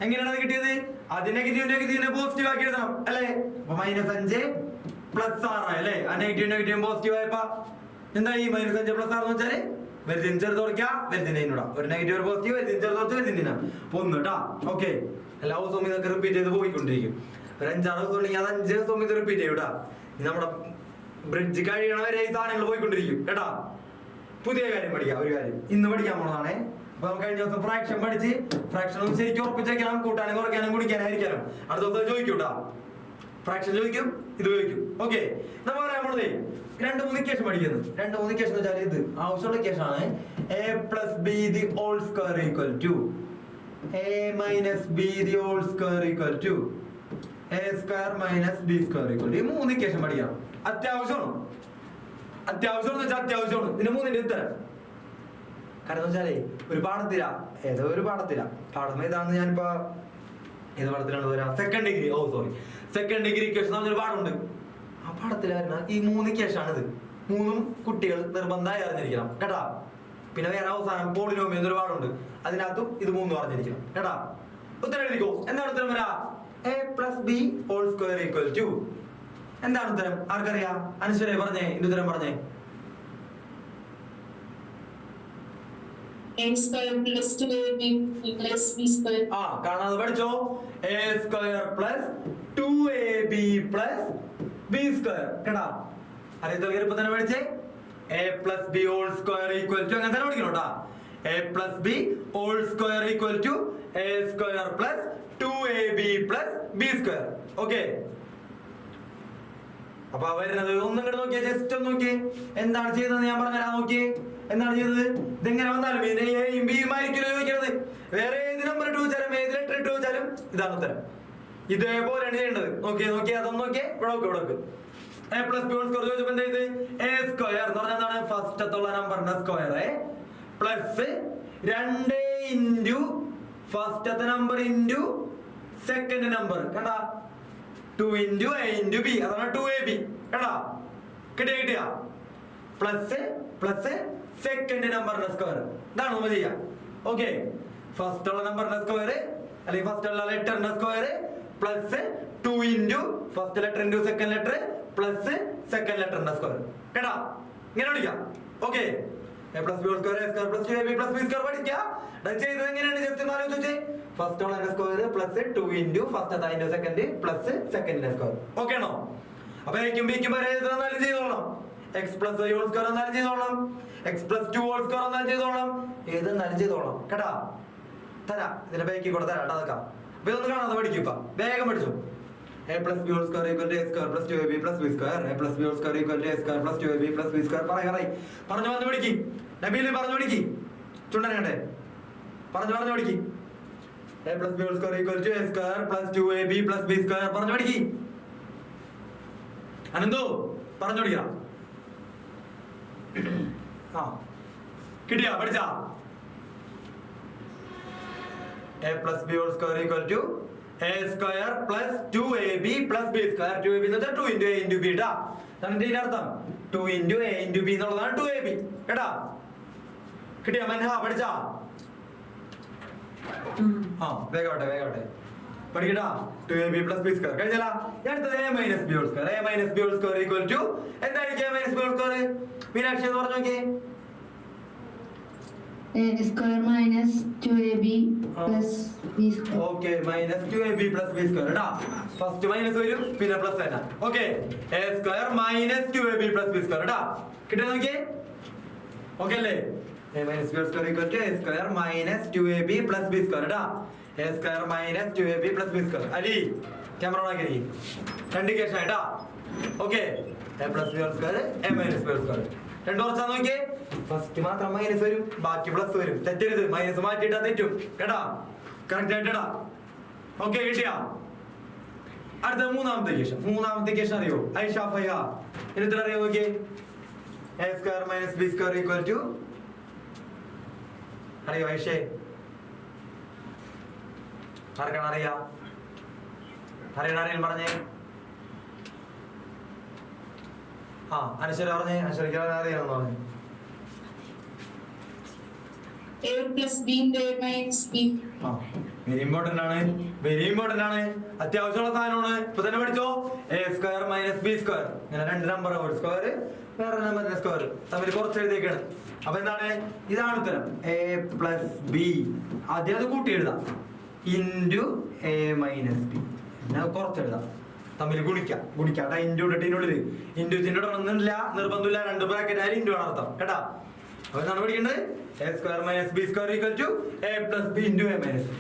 Speaker 1: എങ്ങനെയാണ് അത് കിട്ടിയത്? അത് നെഗറ്റീവിനെ പോസിറ്റീവ് ആക്കി എഴുതണം അല്ലേ? അപ്പൊ -5 + 6 അല്ലേ? ആ നെഗറ്റീവ് പോസിറ്റീവ് ആയപ്പോ എന്താ ഈ -5 + 6 എന്ന് വെച്ചാല് വലുതിന് ചെറുത് കുറയ്ക്കാം, വലുതിനെ ഇടാം. ഒരു നെഗറ്റീവ് ഒരു പോസിറ്റീവ്, വലുതിന് ചെറുത് കുറച്ച് വലുതിന് 1 കേട്ടാ. ഓക്കെ. എല്ലാ ദിവസവും ഇതൊക്കെ റിപ്പീറ്റ് ചെയ്ത് പോയിക്കൊണ്ടിരിക്കും. ഒരു 5-6 ദിവസം ഉണ്ടെങ്കിൽ അത് 5 ദിവസം ഇത് റിപ്പീറ്റ് ചെയ്യൂടാ. നമ്മുടെ ബ്രിഡ്ജ് കഴിയണവരെ ഈ സാധനങ്ങൾ പോയിക്കൊണ്ടിരിക്കും കേട്ടാ. പുതിയ കാര്യം പഠിക്കാം. ഒരു കാര്യം ഇന്ന് പഠിക്കാൻ പോണതാണേ. അപ്പൊ നമുക്ക് കഴിഞ്ഞ ദിവസം ഫ്രാക്ഷൻ പഠിച്ച് ഫ്രാക്ഷൻ ശരിക്കും ഉറപ്പിച്ചേക്കണം. കൂട്ടാനും കുറയ്ക്കാനും കുടിക്കാനായിരിക്കണം. അടുത്ത ദിവസം ചോദിക്കൂട്ടാ. ഫ്രാക്ഷൻ ചോദിക്കും, ഇത് ചോദിക്കും. ഓക്കെ. നമ്മൾ പറയാൻ പോണതേ 2-3 ഇക്വേഷൻ പഠിക്കുന്നു. 2-3 ഇക്വേഷൻ എന്ന് വെച്ചാൽ ഇത് ആവശ്യമുള്ള ഇക്വേഷൻ ആണ്. a + b the whole square equal to a - b the whole square equal to a square - b square equal to. ഈ 3 ഇക്വേഷൻ പഠിക്കണം. അത്യാവശ്യമാണ്. എന്ന് വെച്ചാൽ അത്യാവശ്യമാണ്. ഇതിന് 3ന്റെ ഉത്തരം. കാരണം വെച്ചാലേ ഒരു പാഠത്തില ഏതോ ഒരു പാഠത്തില പാഠം ഏതാണെന്ന് ഞാനിപ്പോ ഏത് പാഠത്തിലാണ് വരാ? സെക്കൻഡ് ഡിഗ്രി ഇക്വേഷൻ എന്നൊരു പാഠമുണ്ട്. ആ പാഠത്തിലായിരുന്ന ഈ 3 ഇക്വേഷൻ ആണിത്. 3ഉം കുട്ടികൾ നിർബന്ധമായി അറിഞ്ഞിരിക്കണം കേട്ടാ. പിന്നെ വേറെ അവസാനം പോളിനോമിയൽ എന്നൊരു പാഠമുണ്ട്. അതിനകത്തും ഇത് 3 അറിഞ്ഞിരിക്കണം കേട്ടാ. ഉത്തരം എഴുതിക്കോ. എന്താണ് ഉത്തരം വരാ? a + b whole square equal to. എന്താണ് ഉത്തരം? ആർക്കറിയാം? അനുശ്വരേ പറഞ്ഞേ. ഇതിന്റെ ഉത്തരം പറഞ്ഞേ.
Speaker 3: a square plus 2ab plus b square.
Speaker 1: കാണാതെ പഠിച്ചോ. a square plus 2ab plus b square കേട്ടാ. അറിയത്തോളം ഇപ്പൊ തന്നെ പഠിച്ചേ. a plus b whole square equal to അങ്ങനെ തന്നെ പഠിക്കണം കേട്ടാ. a plus b whole square equal to a square plus 2ab plus b square. Okay. അപ്പൊ വരുന്നത് ഒന്നും കൂടെ നോക്കിയേ. ജസ്റ്റ് ഒന്ന് നോക്കിയേ എന്താണ് ചെയ്തത് ഞാൻ പറഞ്ഞുതരാം. നോക്കിയേ എന്താണ് ചെയ്തത്. ഇതെങ്ങനെ വന്നാലും ഇതിനെ എയും ബിയും ആയിരിക്കും ചോദിക്കുന്നത്. വേറെ ഏത് നമ്പർ ഇട്ട് ചോദിച്ചാലും ഏത് ലെറ്റർ ഇട്ട് ചോദിച്ചാലും ഇതാണ് ഉത്തരം. ഇതേപോലെയാണ് ചെയ്യേണ്ടത്. നോക്കിയേ അതൊന്നും നോക്കിയേ. ഇവിടെ a + b whole square ചോദിച്ചപ്പോ എന്താ ചെയ്ത്? a square എന്ന് പറഞ്ഞാൽ എന്താണ്? ഫസ്റ്റത്തുള്ള നമ്പറിന്റെ സ്ക്വയർ പ്ലസ് 2 ഇൻറ്റു ഫസ്റ്റത്തെ നമ്പർ ഇൻറ്റു സെക്കൻഡ് നമ്പർ കണ്ടാ. 2 ഇൻറ്റു a ഇൻറ്റു b അതാണ് 2ab കേട്ടാ. കിട്ടിയ പ്ലസ് സെക്കൻഡ് നമ്പറിന്റെ സ്ക്വയർ. ഇതാണ് നമ്മൾ ചെയ്യാം. ഓക്കെ. ഫസ്റ്റ് ഉള്ള നമ്പറിന്റെ സ്ക്വയർ അല്ലെങ്കിൽ ഫസ്റ്റ് ഉള്ള ലെറ്ററിന്റെ square plus 2 into first letter into second letter plus second ലെറ്ററിന്റെ സ്ക്വയർ കേട്ടാ. ഇങ്ങനെ പഠിക്കാം. Okay. a + b whole square a square plus 2ab plus b square പഠിക്കാം. ചെയ്തത് എങ്ങനെയാണ്? ജസ്റ്റ് ഒന്ന് ആലോചിച്ചേ. ഫസ്റ്റ് ഉള്ള സ്ക്വയർ പ്ലസ് 2 ഇൻറ്റു ഫസ്റ്റ് അതിന്റെ സെക്കൻഡ് പ്ലസ് സെക്കൻഡിന്റെ സ്ക്വയർ. ഓക്കെ ആണോ? അപ്പൊ എക്കും ബിക്കും വരെ എന്നാലും ചെയ്തോളാം. x + y whole square എന്നാലും ചെയ്തോളാം. x + 2 whole square എന്നാലും ചെയ്തോളാം. ഏതെന്നാലും ചെയ്തോളാം കേട്ടാ. തരാം. ഇതിന്റെ ബാക്കി കൂടെ തരാം. അതൊക്കെ അപ്പൊ ഇതൊന്ന് കാണാതെ പഠിക്കും. ഇപ്പൊ വേഗം പഠിച്ചു. a + b whole square equal to a square plus 2ab plus b square. a + b whole square equal to a square plus 2ab plus b square. പറഞ്ഞു വന്ന് പഠിക്കും. നബീല് പറഞ്ഞു പഠിക്കും. ചുണ്ടനേട്ടെ പറഞ്ഞു പഠിക്കും. a + b whole square equal to a square plus 2ab plus b square. പറഞ്ഞു പഠിക്കും. അനന്തോ പറഞ്ഞു പഠിക്കാം. കിട്ടിയാ? പഠിച്ചാ? a + b whole square equal to a square plus 2ab plus b square. 2ab എന്ന് വെച്ചാൽ 2 ഇൻറ്റു a ഇൻറ്റു b ട്ടാ. അതിന്റെ അർത്ഥം 2 ഇൻറ്റു a ഇൻറ്റു b എന്നുള്ളതാണ് 2ab കേട്ടാ. കിട്ടിയാ? പഠിച്ചാ? വേഗമാട്ടെ പഠിക്കട്ടാ. 2ab plus b square കഴിഞ്ഞാ. അടുത്തത് a - b whole square. a - b whole square equal to എന്തായിരിക്കും a - b whole square? Meenakshi എന്ന് പറഞ്ഞു നോക്കിയേ.
Speaker 4: a square minus 2ab plus b square.
Speaker 1: Okay, minus 2ab plus b square കേട്ടാ. First minus വരും പിന്നെ plus തന്നെ. Okay. a square minus 2ab plus b square കേട്ടാ. കിട്ടാൻ നോക്കിയേ. ഓക്കെ അല്ലേ? a minus b whole square equal to a square minus 2ab plus b square കേട്ടാ. a square minus 2ab plus b square. Ali camera on ആക്കി. രണ്ട് case ആയിട്ടാ. Okay. a plus b whole square a minus b whole square. രണ്ടു കുറച്ചാ നോക്കിയേ. First മാത്രം minus വരും, ബാക്കി plus വരും. തെറ്റരുത്, മൈനസ് മാറ്റിയിട്ടാ തെറ്റും കേട്ടാ. കറക്റ്റ് ആയിട്ടാ. ഓക്കെ കിട്ടിയാ. അടുത്ത മൂന്നാമത്തെ ഇക്വേഷൻ അറിയോ? ഐഷ ഫൈഹ എത്ര അറിയോ നോക്കിയേ. a square minus b square equal to അറിയോ ഐഷേ? ആർക്കാണ് അറിയാം? അറിയണ പറഞ്ഞേ. അനശ്വര പറഞ്ഞേ. അനശ്വരയ്ക്ക് അറിയാമെന്ന് പറഞ്ഞു.
Speaker 3: A plus B minus B.
Speaker 1: Very important ആണ്, അത്യാവശ്യമുള്ള സാധനമാണ്. ഇപ്പൊ തന്നെ പഠിച്ചോ. a square minus b square. ഇങ്ങനെ രണ്ട് നമ്പർ ഒരു സ്ക്വയർ വേറെ നമ്പറിന്റെ സ്ക്വയർ തമ്മിൽ കുറച്ച് എഴുതിയേക്കാണ്. അപ്പൊ എന്താണ്? ഇതാണ് ഉത്തരം. a പ്ലസ് ബി ആദ്യം അത് കൂട്ടി എഴുതാം ഇൻറ്റു a മൈനസ് ബി. കുറച്ച് എഴുതാം, തമ്മിൽ ഗുണിക്കാം. ഇൻറ്റു ഇട്ടിനുള്ളിൽ ഇൻറ്റു ചിഹ്നം ഇടണമെന്നില്ല, നിർബന്ധമില്ല. രണ്ട് ബ്രാക്കറ്റ് ആയാലും ഇൻറ്റു ആണ് അർത്ഥം കേട്ടാ. അപ്പൊ എന്താണ് പഠിക്കേണ്ടത്? a square minus b square equal to a plus b into a minus b.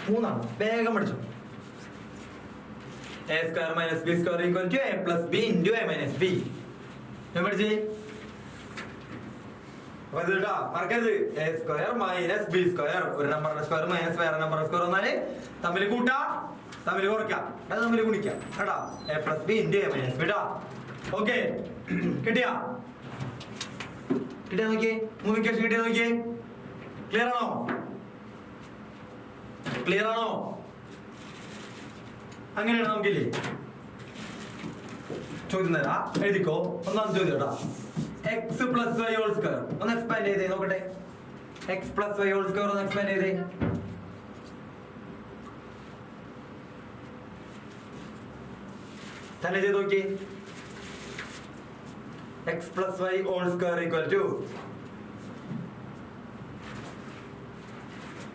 Speaker 1: മൂന്നാണ്, വേഗം പഠിച്ചു. a square minus b square equal to a plus b into a minus b. ഞാൻ പഠിച്ചേ. അപ്പൊ ഇത് കേട്ടാ മറക്കരുത്. a square minus b square, ഒരു നമ്പറിന്റെ സ്ക്വയർ മൈനസ് വേറെ നമ്പറിന്റെ സ്ക്വയർ വന്നാല് തമ്മിൽ കൂട്ടാ, തമ്മിൽ കുറയ്ക്കാം, അത് തമ്മിൽ ഗുണിക്കാം കേട്ടാ. a plus b into a minus B ട്ടാ. ഓക്കെ കിട്ടിയാ? നോക്കിയേ. മൂന്ന് ഇക്വേഷൻ കിട്ടിയ നോക്കിയേ. ക്ലിയർ ആണോ? അങ്ങനെയാണ് നമുക്കില്ലേ. ചോദ്യം തരാ, എഴുതിക്കോ. ഒന്നാമത്തെ ചോദ്യം കേട്ടാ. X plus y whole square ഒന്ന് എക്സ്പാൻഡ് ചെയ്തേ നോക്കട്ടെ. X plus y whole square ഒന്ന് എക്സ്പാൻഡ് ചെയ്തേ. തന്നെ ചെയ്ത് നോക്കിയേ. x plus y whole square equal to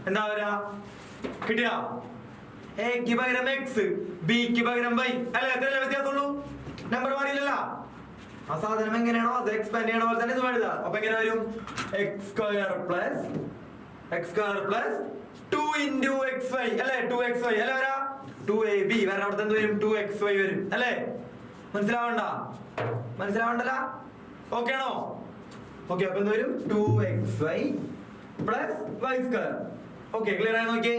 Speaker 1: എന്താ വരാ? കിട്ടിയാ? a ക്ക് പകരം x, b ക്ക് പകരം y അല്ലേ? എത്രയല്ലേ വ്യത്യാസമുള്ളൂ? നമ്പർ മാറിയില്ലല്ലോ. ആ സാധനം എങ്ങനെയാണോ അത് എക്സ്പാൻഡ് ചെയ്യണ പോലെ തന്നെ ഇത് എഴുതാ. അപ്പൊ എങ്ങനെ വരും? x square plus 2 into xy അല്ലേ? 2xy അല്ലേ വരാ? 2ab വരാൻ അവിടെ എന്ത് വരും? 2xy വരും അല്ലേ? മനസ്സിലാവണ്ടല്ല? ഓക്കെ ആണോ? ഓക്കെ അപ്പൊ എന്ത് വരും? 2xy plus y square. Okay clear ആയി നോക്കിയേ.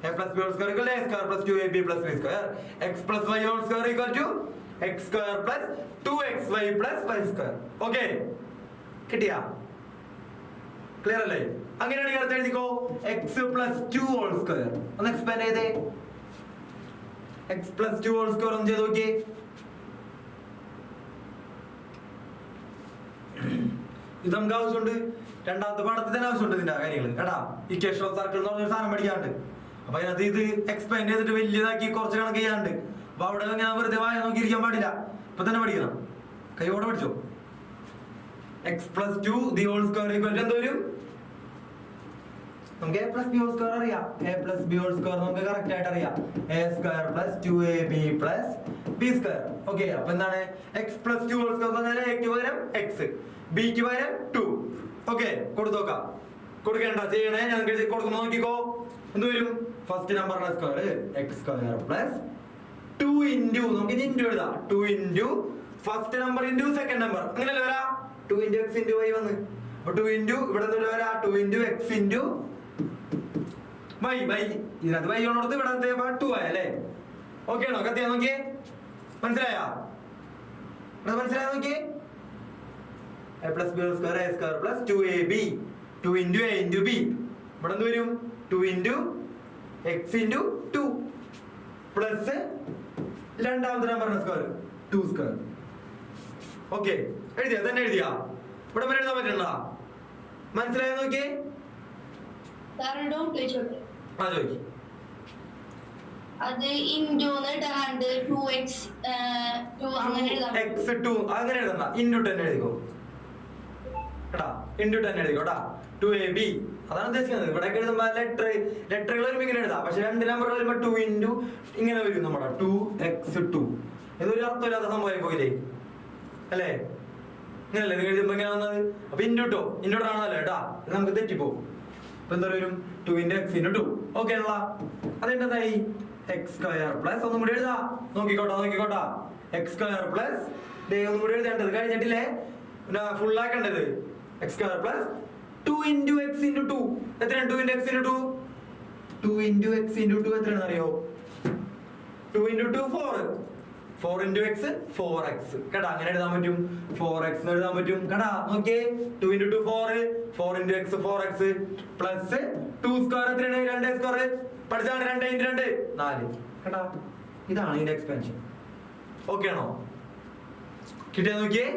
Speaker 1: a plus b whole square equal to a square plus 2ab plus b square. x plus y whole square equal to x square plus 2xy plus y square. Okay കിട്ടിയാ? Clear അല്ലേ? അങ്ങനെയാണെങ്കിൽ അടുത്ത് എഴുതിക്കോ. x plus 2 whole square ഒന്ന് expand ചെയ്തേ. x plus 2 whole square ഒന്ന് ചെയ്ത് നോക്കിയേ. ഇത് നമുക്ക് ആവശ്യമുണ്ട്. രണ്ടാമത്തെ പാഠത്തിൽ തന്നെ ആവശ്യമുണ്ട് ഇതിന്റെ കാര്യങ്ങൾ കേട്ടാ. ഇക്വേഷൻ ഓഫ് സർക്കിൾ എന്ന് പറഞ്ഞൊരു സാധനം പഠിക്കാണ്ട്. അപ്പൊ അതിനകത്ത് ഇത് എക്സ്പാൻഡ് ചെയ്തിട്ട് വലിയതാക്കി കുറച്ച് കണക്ക് ചെയ്യാണ്ട്. അപ്പൊ അവിടെ ഞാൻ വെറുതെ വായ നോക്കി ഇരിക്കാൻ പാടില്ല. ഇപ്പൊ തന്നെ പഠിക്കണം, കൈയോടെ പഠിച്ചോ. X plus 2 the whole square equal to എന്ത് വരും? നമുക്ക് a plus b whole square അറിയാം. a plus b whole square നമുക്ക് കറക്റ്റ് ആയിട്ട് അറിയാം. a സ്ക്വയർ plus 2ab plus b square. Okay അപ്പൊ എന്താണ്? എക്സ് പ്ലസ് 2 ഹോൾ സ്ക്വയർ പറഞ്ഞാൽ a ക്ക് പകരം x, b ക്ക് പകരം 2. ഓക്കെ കൊടുത്തോക്കാം. കൊടുക്കേണ്ട ചെയ്യണേ. ഞാൻ കൊടുക്കുമ്പോ നോക്കിക്കോ എന്ത് വരും? ഫസ്റ്റ് നമ്പറിന്റെ square x square plus 2 into നമുക്ക് ഇനി ഇൻറ്റു എഴുതാം. 2 into first number into second number അങ്ങനെയല്ലേ വരാ? 2 ഇൻറ്റു എക്സ് ഇൻറ്റു വൈ വന്ന്. അപ്പൊ 2 ഇൻറ്റു ഇവിടെ വരാ 2 ഇൻറ്റു എക്സ് ഇൻറ്റു വൈ. ഇതിനകത്ത് വൈ ഉള്ളത് ഇവിടെ 2 ആയല്ലേ? ഓക്കെ ആണോ? കത്തിയാ നോക്കിയേ. മനസ്സിലായോ നോക്കിയേ. a plus b square a square plus 2ab 2 into a into b ഇവിടെ എന്ത് വരും? 2 into x into 2 പ്ലസ് രണ്ടാമത്തെ നമ്പറിന്റെ സ്ക്വയർ 2 സ്ക്വയർ. ഓക്കെ എഴുതിയാ? തന്നെ എഴുതിയാ? ഇവിടെ വരെ എഴുതാൻ പറ്റണ്ട? മനസ്സിലായോ നോക്കിയേ. ചോദിക്കും
Speaker 5: അത് ഇൻഡോന്ന് ഇടാണ്ട് 2x 2 അങ്ങനെ എഴുതാം.
Speaker 1: x2 അങ്ങനെ എഴുതണ്ട. ഇൻറ്റു 10 എഴുതിക്കോ കേട്ടാ. ഇൻറ്റു 10 എഴുതിക്കോ കേട്ടാ. 2ab അതാണ് ഉദ്ദേശിക്കുന്നത്. ഇവിടെ എഴുതുമ്പോ ലെറ്ററുകൾ വരുമ്പോ ഇങ്ങനെ എഴുതാം. പക്ഷെ രണ്ട് നമ്പർ വരുമ്പോ 2 ഇൻറ്റു ഇങ്ങനെ വരും നമ്മുടെ 2x2. ഇതൊരു അർത്ഥമില്ലാത്ത സംഭവം പോയില്ലേ അല്ലേ? ഇങ്ങനല്ലേ നിങ്ങൾ എഴുതുമ്പോ ഇങ്ങനെ വന്നത്? അപ്പൊ ഇൻറ്റു ആണല്ലോ കേട്ടാ. ഇത് നമുക്ക് തെറ്റിപ്പോ. അപ്പൊ എന്താ വരും? 2 ഇൻറ്റു x ഇൻറ്റു 2. ഓക്കെ ആണല്ലോ? അതെന്തായി? എക്സ് സ്ക്വയർ പ്ലസ് ഒന്നും കൂടി എഴുതാ. നോക്കിക്കോട്ടാ. എക്സ് സ്ക്വയർ പ്ലസ് ഒന്നും കൂടി എഴുതേണ്ടത് കഴിഞ്ഞിട്ടില്ലേ? ഫുൾ ആക്കേണ്ടത് x square plus 2 into x into 2 എത്രയാണ് 2 into x into 2 2 into x into 2 എത്രയാണെന്ന് അറിയോ 2 into 2 4 4 into x 4x കേട്ടാ അങ്ങനെ എഴുതാൻ പറ്റും 4x എന്ന് എഴുതാൻ പറ്റും കേട്ടാ നോക്കിയേ 2 into 2 4 4 into x 4x plus 2 square എത്രയാണ് 2 സ്ക്വയർ പഠിച്ചാണ് 2 into 2 4 കേട്ടാ ഇതാണ് ഇതിന്റെ എക്സ്പാൻഷൻ ഓക്കെ ആണോ കിട്ടിയാ നോക്കിയേ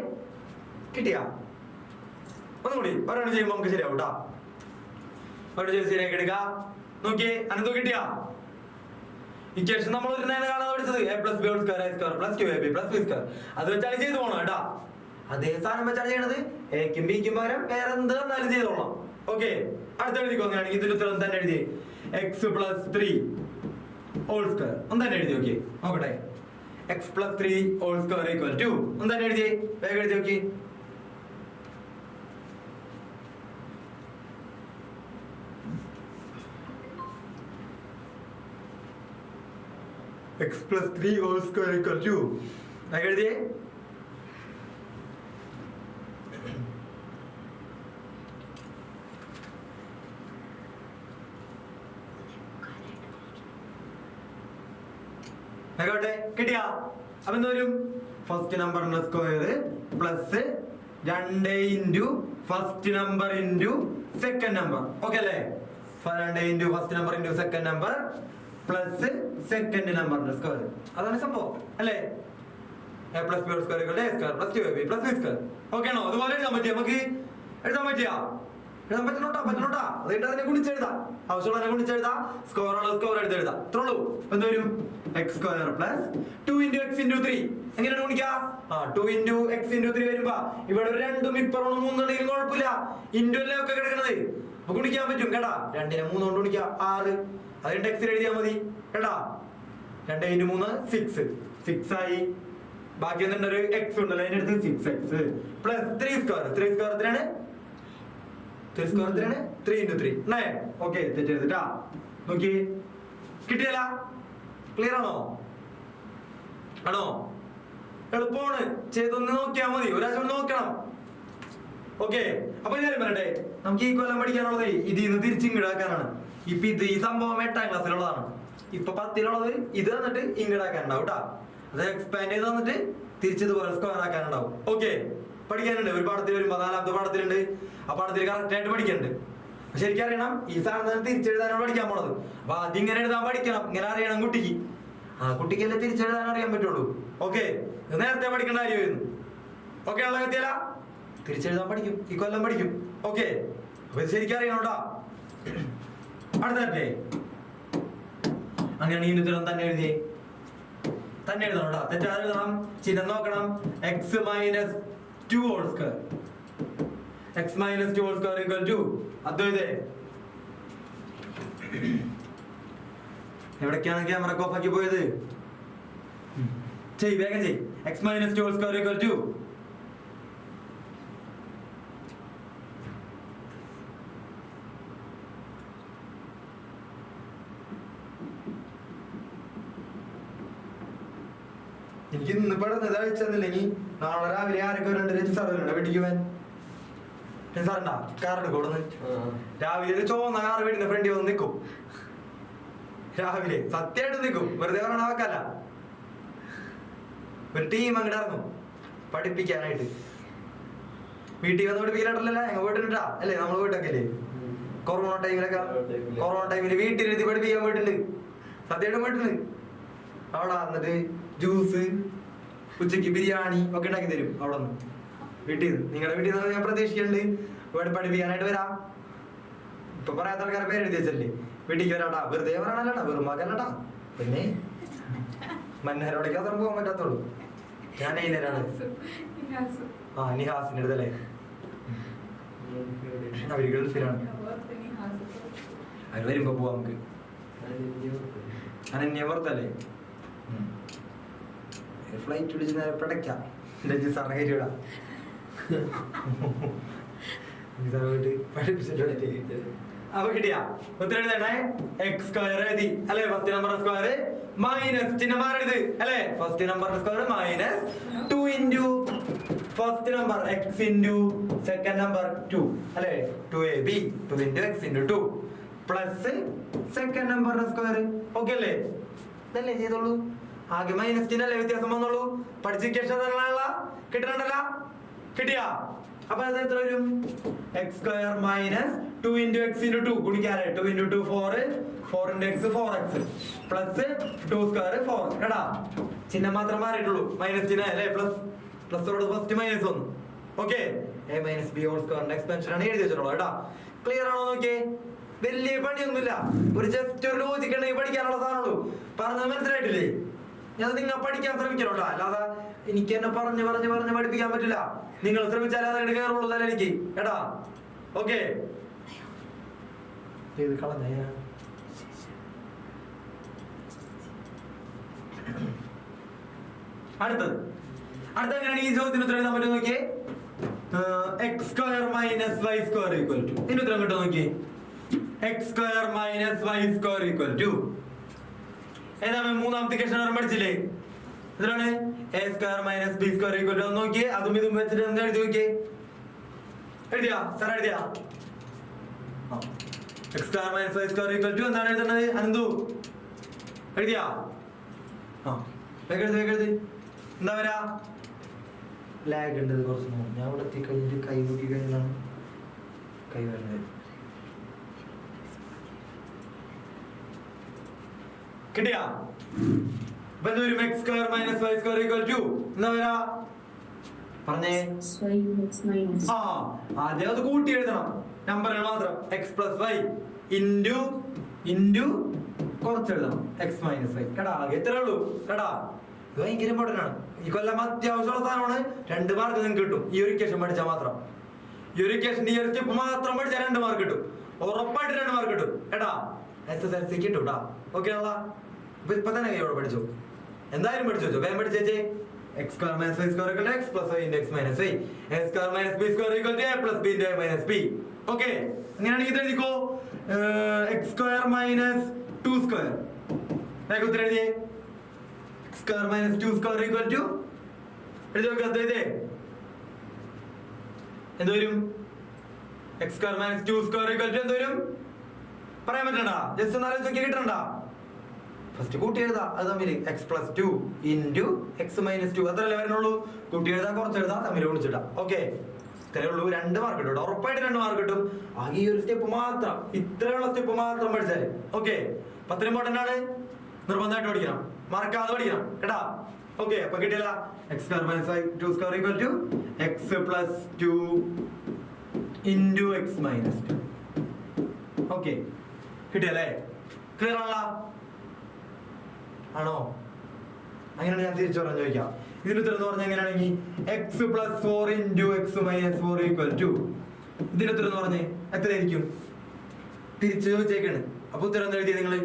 Speaker 1: കിട്ടിയാ ഒന്നുകൂടി ഒരെണ്ണം ചെയ്യുമ്പോൾ നമുക്ക് ശരിയാവും കേട്ടാ ഒരെണ്ണം ചെയ്ത് ശരിയാക്കി എടുക്ക നോക്കിയേ അനന്തോ കിട്ടിയാ ഇക്വേഷൻ നമ്മൾ ഒരു കാണാൻ പഠിച്ചത് a plus b whole square a square plus 2ab plus b square അത് വെച്ചാണ് ചെയ്തു പോകണം കേട്ടാ അതേ സാധനം വെച്ചാണ് ചെയ്യണത് എക്കും ബിക്കും പകരം വേറെ എന്ത് തന്നാലും ചെയ്തോളാം ഓക്കെ അടുത്ത എഴുതിക്കോ അങ്ങനെയാണെങ്കിൽ ഇതിന്റെ ഉത്തരം തന്നെ എഴുതി എക്സ് പ്ലസ് 3 ഹോൾ സ്ക്വയർ ഒന്ന് തന്നെ എഴുതി നോക്കി നോക്കട്ടെ x plus 3 whole square equal to ഒന്ന് തന്നെ എഴുതി വേഗം എഴുതി നോക്കി x plus 3 whole square equal to വേഗം എഴുതിയേ ആയിക്കോട്ടെ കിട്ടിയാ അപ്പൊ എന്ത് വരും ഫസ്റ്റ് നമ്പറിന്റെ square plus 2 into first number into second number okay അല്ലേ 2 into first number into second number plus second നമ്പറിന്റെ സ്ക്വയർ അതാണ് സംഭവം അല്ലേ a plus b whole square equal to a square plus 2ab plus b square okay ആണോ അതുപോലെ എഴുതാൻ പറ്റിയ നമുക്ക് എഴുതാൻ പറ്റണോട്ടാ അതുകൊണ്ട് അതിനെ ഗുണിച്ചെഴുതാം ആവശ്യമുള്ള ഗുണിച്ചെഴുതാം സ്ക്വയർ ഉള്ള സ്ക്വയർ എടുത്തെഴുതാം അത്രേ ഉള്ളൂ എന്ത് വരും x square plus 2 into x into 3 എങ്ങനെയാണ് ഗുണിക്കുക 2 into x into 3 വരുമ്പോ ഇവിടെ ഒരു 2ഉം ഇപ്പുറം 3 ഉണ്ടെങ്കിലും കുഴപ്പമില്ല ഇൻറ്റു അല്ലേ ഒക്കെ കിടക്കണത് അപ്പൊ ഗുണിക്കാൻ പറ്റും കേട്ടാ 2നെ 3 കൊണ്ട് ഗുണിക്കുക 6 അതുകൊണ്ട് എക്സിൽ എഴുതിയാൽ മതി കേട്ടാ 2 into 3 6 ആയി ബാക്കി എന്നിട്ട് ഒരു എക്സ് ഉണ്ടല്ലോ അതിന്റെ അടുത്ത് 6x പ്ലസ് 3 സ്ക്വയർ എത്രയാണ് 3 into 3 9 ഓക്കെ തെറ്റെടുത്തിട്ടാ നോക്കി കിട്ടിയല്ല ക്ലിയർ ആണോ എളുപ്പമാണ് ചെയ്തൊന്ന് നോക്കിയാൽ മതി ഒരാഴ്ച നോക്കണം ഓക്കെ അപ്പൊ ഞാൻ പറയട്ടെ നമുക്ക് ഈ കൊല്ലം പഠിക്കാനുള്ളത് ഇതിൽ നിന്ന് തിരിച്ചിങ്ങിടാക്കാനാണ് ഇപ്പൊ ഇത് ഈ സംഭവം 8ാം ക്ലാസ്സിലുള്ളതാണ് ഇപ്പൊ 10ലുള്ളത് ഇത് തന്നിട്ട് ഇങ്ങിടാക്കാനുണ്ടാവും കേട്ടാ അത് എക്സ്പാൻഡ് ചെയ്ത് തന്നിട്ട് തിരിച്ചതുപോലെ സ്ക്വയർ ആക്കാനുണ്ടാവും ഓക്കെ പഠിക്കാനുണ്ട് ഒരു പാഠത്തിൽ വരുമ്പോ 4ാമത്തെ പാഠത്തിലുണ്ട് ആ പാഠത്തിൽ കറക്റ്റ് ആയിട്ട് പഠിക്കുന്നുണ്ട് ശരിക്കും അറിയണം ഈ സാധനം തിരിച്ചെഴുതാനാണ് പഠിക്കാൻ പോണത് അപ്പൊ ആദ്യം ഇങ്ങനെ എഴുതാൻ പഠിക്കണം ഇങ്ങനെ അറിയണം കുട്ടിക്ക് കുട്ടിക്കല്ലേ തിരിച്ചെഴുതാൻ അറിയാൻ പറ്റുള്ളൂ ഓക്കെ നേരത്തെ പഠിക്കേണ്ട കാര്യമായിരുന്നു ഓക്കെ ഉള്ള കത്തിയല്ല തിരിച്ചെഴുതാൻ പഠിക്കും ഈ കൊല്ലം പഠിക്കും ഓക്കെ അപ്പൊ ഇത് ശരിക്കും അറിയണോട്ടാ അടുത്തേ അങ്ങനെയാണ് ഈ ഉത്തരം തന്നെ എഴുതിയേ തന്നെ എഴുതണോട്ടാ തെറ്റാതെ എഴുതണം ചിഹ്നം നോക്കണം x minus 2 whole square x minus 2 whole square equal to അദ്വൈതേ എവിടേക്കാണ് ക്യാമറ ഓഫ് ആക്കി പോയത് വേഗം ചെയ് x minus 2 whole square equal to എനിക്ക് ഇന്ന് പഠിത്തം അയച്ചെന്നില്ലെങ്കിൽ നാളെ രാവിലെ ആരൊക്കെ വരണ്ട സാറുണ്ട് വെടിക്കുവാൻ സാറുണ്ടാ കാറെടുക്കും കൊടുന്ന് രാവിലെ ഒരു ചുവന്ന കാറ് വീടിന്റെ ഫ്രണ്ടിൽ വന്ന് നിൽക്കും രാവിലെ സത്യമായിട്ട് നിൽക്കും വെറുതെ പറയണ വാക്കല്ല ഒരു ടീം അങ്ങോട്ട് ഇറങ്ങും പഠിപ്പിക്കാനായിട്ട് വീട്ടിൽ വന്ന് പഠിപ്പിക്കാനായിട്ടല്ലേ ഞങ്ങൾ പോയിട്ടുണ്ടാ അല്ലേ നമ്മൾ പോയിട്ടൊക്കെ അല്ലേ കൊറോണ ടൈമില് വീട്ടിലിരുത്തി പഠിപ്പിക്കാൻ പോയിട്ടുണ്ട് സത്യമായിട്ടും പോയിട്ടുണ്ട് അവിടെ വന്നിട്ട് ജ്യൂസ് ഉച്ചക്ക് ബിരിയാണി ഒക്കെ ഉണ്ടാക്കി തരും അവിടെ നിന്ന് വീട്ടിൽ നിന്ന് നിങ്ങളുടെ വീട്ടിൽ നിന്ന് ഞാൻ പ്രതീക്ഷിക്കുന്നുണ്ട് ഇവിടെ പഠിപ്പിക്കാനായിട്ട് വരാം ഇപ്പൊ പറയാത്ത ആൾക്കാരെ പേര് എഴുതി വെച്ചല്ലേ വീട്ടിലേക്ക് വരാട്ടാ വെറുതെ പറയണല്ലോട്ടാ വെറുമാക്കല്ലട്ടാ പിന്നെ മന്നരോടേക്ക് അത്ര പോകാൻ പറ്റാത്തുള്ളൂ ഞാൻ അതിലാണ് നിഹാസിന്റെ അടുത്തല്ലേ അവര് ഗൾഫിലാണ് അവര് വരുമ്പോ പോവാ നമുക്ക് അനന്യ പുറത്തല്ലേ ഫ്ലൈറ്റ് പിടിച്ച് നേരെ പിടയ്ക്കാം സാറിനെ കയറ്റി വിടാം അപ്പൊ കിട്ടിയാ ഉത്തരം എഴുതണേ എക്സ് സ്ക്വയർ എഴുതി അല്ലെ ഫസ്റ്റ് നമ്പർ സ്ക്വയർ മൈനസ് ചിഹ്നം മാറരുത് അല്ലെ first number square minus 2 into first number x into second number 2 അല്ലേ 2ab 2 into x into 2 plus second നമ്പറിന്റെ സ്ക്വയർ. ഓക്കെ അല്ലേ? ഇതല്ലേ ചെയ്തോളൂ. ആകെ മൈനസ് ചിഹ്നല്ലേ വ്യത്യാസം വന്നോളൂ. പഠിച്ചിരിക്കേഷൻ കിട്ടണണ്ടല്ല? കിട്ടിയാ? അപ്പൊ അത് എത്ര വരും? X square minus 2 into x into 2 കുടിക്കാല്ലേ 2 into 2 4 4 into x 4x plus 2 square 4 കേട്ടാ. ചിഹ്നം മാത്രം മാറിയിട്ടുള്ളൂ. മൈനസ് ചിഹ്നം അല്ലേ? Plus first minus 1. Okay a minus b whole സ്ക്വയറിന്റെ എക്സ്പെൻഷൻ ആണ് എഴുതി വെച്ചിട്ടുള്ളത് കേട്ടാ. ക്ലിയർ ആണോ നോക്കിയേ? വലിയ പണിയൊന്നുമില്ല. ഒരു ജസ്റ്റ് ഒരു ലോജിക് ഉണ്ടെങ്കിൽ പഠിക്കാനുള്ള സാധനമുള്ളൂ. പറഞ്ഞത് മനസ്സിലായിട്ടില്ലേ? ഞാൻ നിങ്ങൾ പഠിക്കാൻ ശ്രമിക്കണോട്ടാ. അല്ലാതെ എനിക്ക് എന്നെ പറഞ്ഞ് പഠിപ്പിക്കാൻ പറ്റില്ല. നിങ്ങൾ ശ്രമിച്ചാലേ അതങ്ങോട്ട് കയറുള്ളൂ തന്നെ എനിക്ക് കേട്ടാ. ഓക്കെ അടുത്തത് എങ്ങനെയാണ് ഈ ചോദ്യത്തിന് ഉത്തരം എഴുതാൻ പറ്റും നോക്കിയേ. X square minus y square equal to. ഇതിന് ഉത്തരം കിട്ടും നോക്കിയേ. X square minus y square equal to ഏതാണ്? മൂന്നാമത്തെ ക്വസ്റ്റ്യൻ പഠിച്ചില്ലേ? ഇതിലാണ് a square minus b square equal to. നോക്കിയേ അതും ഇതും വെച്ചിട്ട് എന്താ എഴുതി നോക്കിയേ? എഴുതിയാ സാർ? എഴുതിയാ? X square minus y square equal to എന്താണ് എഴുതുന്നത്? അനന്തു എഴുതിയാ? എഴുതി എന്താ വരാ? ലാഗ് ഉണ്ട് കുറച്ച്. ഞാൻ ഇവിടെ എത്തി കഴിഞ്ഞിട്ട് കൈ നോക്കി കഴിഞ്ഞാണ് കൈ വരുന്നത്. കിട്ടിയാ? X square minus y square equal to എന്താ വരാ? പറഞ്ഞേ. ആ ആദ്യം അത് കൂട്ടി എഴുതണം. നമ്പറുകൾ മാത്രം. എക്സ് പ്ലസ് വൈ ഇൻറ്റു കുറച്ചെഴുതണം എക്സ് മൈനസ് വൈ കേട്ടാ. എത്രേ ഉള്ളൂ കേട്ടാ. ഇത് ഭയങ്കര ഇമ്പോർട്ടൻ്റ് ആണ്. ഈ കൊല്ലം അത്യാവശ്യമുള്ള സാധനമാണ്. 2 മാർക്ക് നിങ്ങൾക്ക് കിട്ടും ഈ ഒരു ഇക്വേഷൻ പഠിച്ചാൽ മാത്രം. ഈ ഒരു ഇക്വേഷൻ ഈ ഒരു സ്റ്റെപ്പ് മാത്രം പഠിച്ചാൽ 2 മാർക്ക് കിട്ടും. ഉറപ്പായിട്ട് 2 മാർക്ക് കിട്ടും കേട്ടാ. SSLC കിട്ടും കേട്ടാ. ഓക്കെ ആണല്ലോ? ഇപ്പൊ തന്നെ ഇവിടെ പഠിച്ചോ. എന്തായാലും പഠിച്ചു വെച്ചോ. വേഗം പഠിച്ചേച്ചേ. X square minus y square equal to x plus y into x minus y. A square minus b square equal to a plus b into a minus b. Okay അങ്ങനെയാണെങ്കിൽ ഇത് എഴുതിക്കോ. X square minus 2 square. വേഗം ഉത്തരം എഴുതിയേ. Square minus 2 square equal to എഴുതി നോക്കുക. എന്ത് വരും? X square minus 2 square equal to എന്ത് വരും? പറയാൻ പറ്റണ്ട. ജസ്റ്റ് ഒന്ന് ആലോചിച്ച് നോക്കി കിട്ടണ്ട. ഫസ്റ്റ് കൂട്ടി എഴുതാ. അത് തമ്മിൽ X plus 2 into x minus 2 അത്രല്ലേ വരണുള്ളൂ. കൂട്ടി എഴുതാ കുറച്ച് എഴുതാ തമ്മിൽ വിളിച്ചിട്ടാ. ഓക്കെ ഇത്രേ ഉള്ളൂ. 2 മാർക്ക് കിട്ടും. ഉറപ്പായിട്ട് 2 മാർക്ക് കിട്ടും. ആകെ ഈ ഒരു സ്റ്റെപ്പ് മാത്രം, ഇത്രയുള്ള സ്റ്റെപ്പ് മാത്രം പഠിച്ചാല്. ഓക്കെ അത്ര ഇമ്പോർട്ടൻ്റ് ആണ്. നിർബന്ധമായിട്ട് പഠിക്കണം. മറക്കാതെ പഠിക്കണം കേട്ടാ. ഓക്കെ അപ്പൊ കിട്ടിയല്ല. X square minus 2 square equal to x plus 2 into x minus 2. Okay കിട്ടിയല്ലേ? ക്ലിയർ ആണോ? അങ്ങനെയാണ് ഞാൻ തിരിച്ചു പറഞ്ഞു ചോദിക്കാം. ഇതിന് ഉത്തരം എന്ന് പറഞ്ഞാൽ എങ്ങനെയാണെങ്കിൽ x plus 4 into x minus 4 equal to. ഇതിന് ഉത്തരം എന്ന് പറഞ്ഞേ എത്രയായിരിക്കും? തിരിച്ചു ചോദിച്ചേക്കാണ്. അപ്പൊ ഉത്തരം എന്താ എഴുതിയത് നിങ്ങൾ?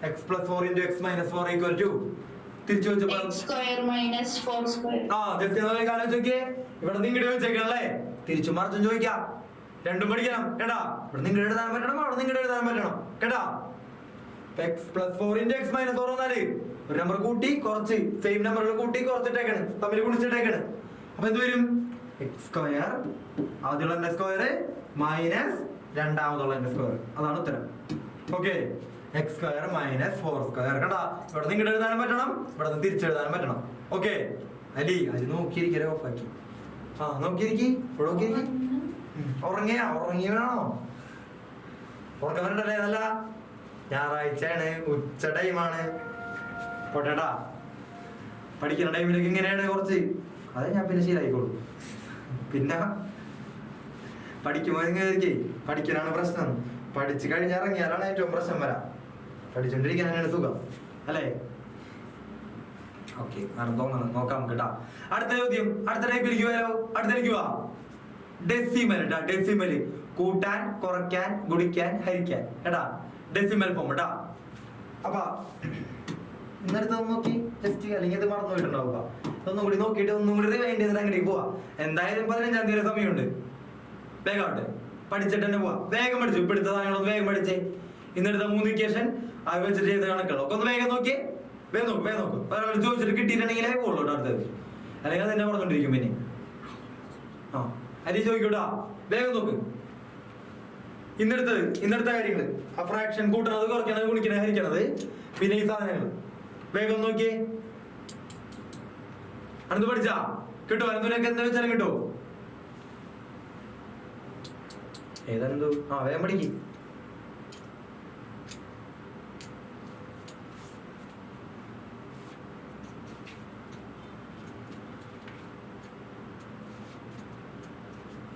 Speaker 1: X plus 4 into x minus 4 equal to തിരിച്ചു ചോദിച്ചപ്പോൾ ആലോചിച്ചോക്കിയേ. ഇവിടെ നിങ്ങൾ ചോദിച്ചേക്കണല്ലേ? തിരിച്ചു മറിച്ചും ചോദിക്കാം. രണ്ടും പഠിക്കണം കേട്ടാ. ഇവിടെ നിങ്ങൾ എഴുതാൻ പറ്റണം, അവിടെ നിങ്ങൾ എഴുതാൻ പറ്റണം കേട്ടാ. X plus 4 into x minus 4 വന്നാല് ഒരു നമ്പർ കൂട്ടി കുറച്ച് സെയിം നമ്പറുകൾ കൂട്ടി കുറച്ചിട്ടേക്കാണ്, തമ്മിൽ ഗുണിച്ചിട്ടേക്കാണ്. അപ്പൊ എന്ത് വരും? എക്സ് സ്ക്വയർ ആദ്യമുള്ള സ്ക്വയർ മൈനസ് രണ്ടാമതുള്ള സ്ക്വയർ. അതാണ് ഉത്തരം. Okay x square minus 4 square കേട്ടാ. ഇവിടെ നിങ്ങൾ എഴുതാനും പറ്റണം, ഇവിടെ നിന്ന് തിരിച്ചെഴുതാനും പറ്റണം. ഓക്കെ അലി അത് നോക്കിയിരിക്കലേ ഓഫാക്കി. നോക്കിയിരിക്കി ഇവിടെ നോക്കിയിരിക്കി. ഉറങ്ങിയാണോ? ഉറക്കം വരണ്ടല്ലേ? നല്ല ഞായറാഴ്ചയാണ്, ഉച്ച ടൈമാണ്. പോട്ടേട്ടാ പഠിക്കുന്ന ടൈമിലേക്ക് ഇങ്ങനെയാണ് കുറച്ച്. അത് ഞാൻ പിന്നെ ശീലായിക്കോളൂ. പിന്നെ പഠിക്കുമ്പോൾ പഠിക്കാനാണ് പ്രശ്നം. പഠിച്ചു കഴിഞ്ഞാൽ ഇറങ്ങിയാലാണ് ഏറ്റവും പ്രശ്നം വരാം. പഠിച്ചോണ്ടിരിക്കാനാണ് സുഖം അല്ലേ? ഓക്കെ തോന്നണം. നോക്കാം കേട്ടാ. അടുത്ത ചോദ്യം അടുത്ത ടൈപ്പിലേക്ക് വരോ. അടുത്തേക്ക് വാ. ഡെസിമൽ കേട്ടാ. ഡെസിമല് കൂട്ടാൻ, കുറയ്ക്കാൻ, ഗുണിക്കാൻ, ഹരിക്കാൻ കേട്ടാ. ഡെസിമൽ ഫോം കേട്ടാ. അപ്പൊ ഇന്നടുത്ത് നോക്കി ജസ്റ്റ് അല്ലെങ്കിൽ ഇത് മറന്നു പോയിട്ടുണ്ടാവുക. ഒന്നും കൂടി നോക്കിയിട്ട് ഒന്നും കൂടി റിവൈൻഡ് ചെയ്തിട്ട് അങ്ങോട്ടേക്ക് പോവാ. എന്തായാലും 15-ാം തീയതി സമയമുണ്ട്. വേഗമാവട്ടെ പഠിച്ചിട്ട് തന്നെ പോവാ. വേഗം പഠിച്ചു. ഇപ്പൊ എടുത്ത സാധനങ്ങളൊന്ന് വേഗം പഠിച്ചേ. ഇന്നെടുത്ത 3 ഇക്വേഷൻ അത് വെച്ചിട്ട് ചെയ്ത കണക്കുകൾ ഒക്കെ ഒന്ന് വേഗം നോക്കിയേ. വേഗം നോക്കും. ചോദിച്ചിട്ട് കിട്ടിയിട്ടുണ്ടെങ്കിലേ പോകുള്ളൂ അടുത്തത്. അല്ലെങ്കിൽ അത് തന്നെ പറഞ്ഞോണ്ടിരിക്കും. പിന്നെ ആ അരി ചോദിക്കൂട്ടാ, വേഗം നോക്ക്. ഇന്നെടുത്ത കാര്യങ്ങള്, ആ ഫ്രാക്ഷൻ കൂട്ടണത്, കുറയ്ക്കണത്, ഗുണിക്കണത്, ഹരിക്കണത്, പിന്നെ ഈ സാധനങ്ങൾ വേഗം നോക്കിയേ. അനന്ത് പഠിച്ചാ കിട്ടോ? അനന്തിനൊക്കെ എന്താ വെച്ചാലും കിട്ടോ? ഏതെന്തു? ആ വേഗം പഠിക്ക്.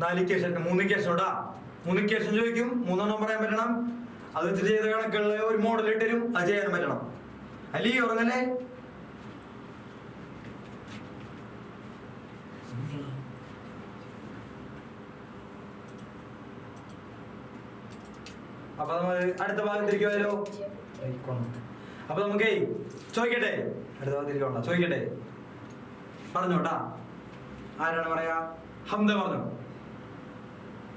Speaker 1: നാല് ഇക്വേഷൻ, 3 ഇക്വേഷൻ ഇടാ. 3 ഇക്വേഷൻ ചോദിക്കും, 3 പറയാൻ പറ്റണം. അത് വെച്ചിട്ട് ചെയ്ത കണക്കുള്ള ഒരു മോഡൽ ഇട്ടരും, അത് ചെയ്യാൻ പറ്റണം. അല്ലീ ഉറങ്ങല്ലേ? അപ്പൊ നമ്മൾ അടുത്ത ഭാഗത്തിലേക്ക് പോയാലോ? അപ്പൊ നമുക്കേ ചോദിക്കട്ടെ, അടുത്ത ഭാഗത്തിലേക്ക് വേണ്ട, ചോദിക്കട്ടെ. പറഞ്ഞോട്ടാ, ആരാണ് പറയാ? ഹംദ പറഞ്ഞു.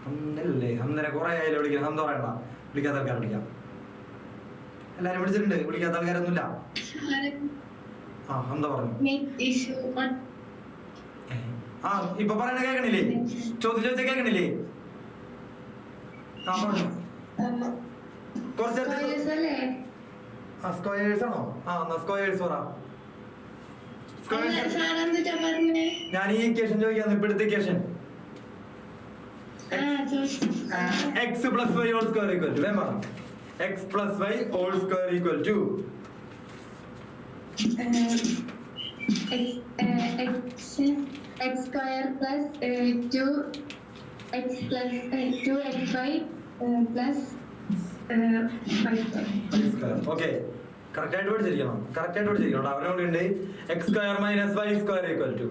Speaker 1: ഹംദല്ലേ? ഹംദനെ കുറെ ആയാലും വിളിക്കണം. ഹംദ പറയണ്ട, വിളിക്കാത്ത ആൾക്കാരെ വിളിക്കാം. എല്ലാരും വിളിച്ചിട്ടുണ്ട്, വിളിക്കാത്ത ആൾക്കാരൊന്നുമില്ല. ആ ഹംദ പറഞ്ഞു. ആ ഇപ്പൊ പറയണ കേൾക്കണില്ലേ? ചോദിച്ച കേൾക്കണില്ലേ? ആ പറഞ്ഞു. സ്ക്വയേഴ്സ് ആണോ? ആ എന്നാ സ്ക്വയേഴ്സ് പറ. ഞാൻ ഈ ഇക്വേഷൻ ചോദിക്കാന്ന്, ഇപ്പോഴത്തെ equation x plus y whole square equal to, വേഗം പറ. x plus y whole square equal to
Speaker 4: x square plus 2x plus 2xy plus 5
Speaker 1: square. Okay, correct ആയിട്ട് പഠിച്ചിരിക്കണം. അവരോടുണ്ട് x square minus y square equal to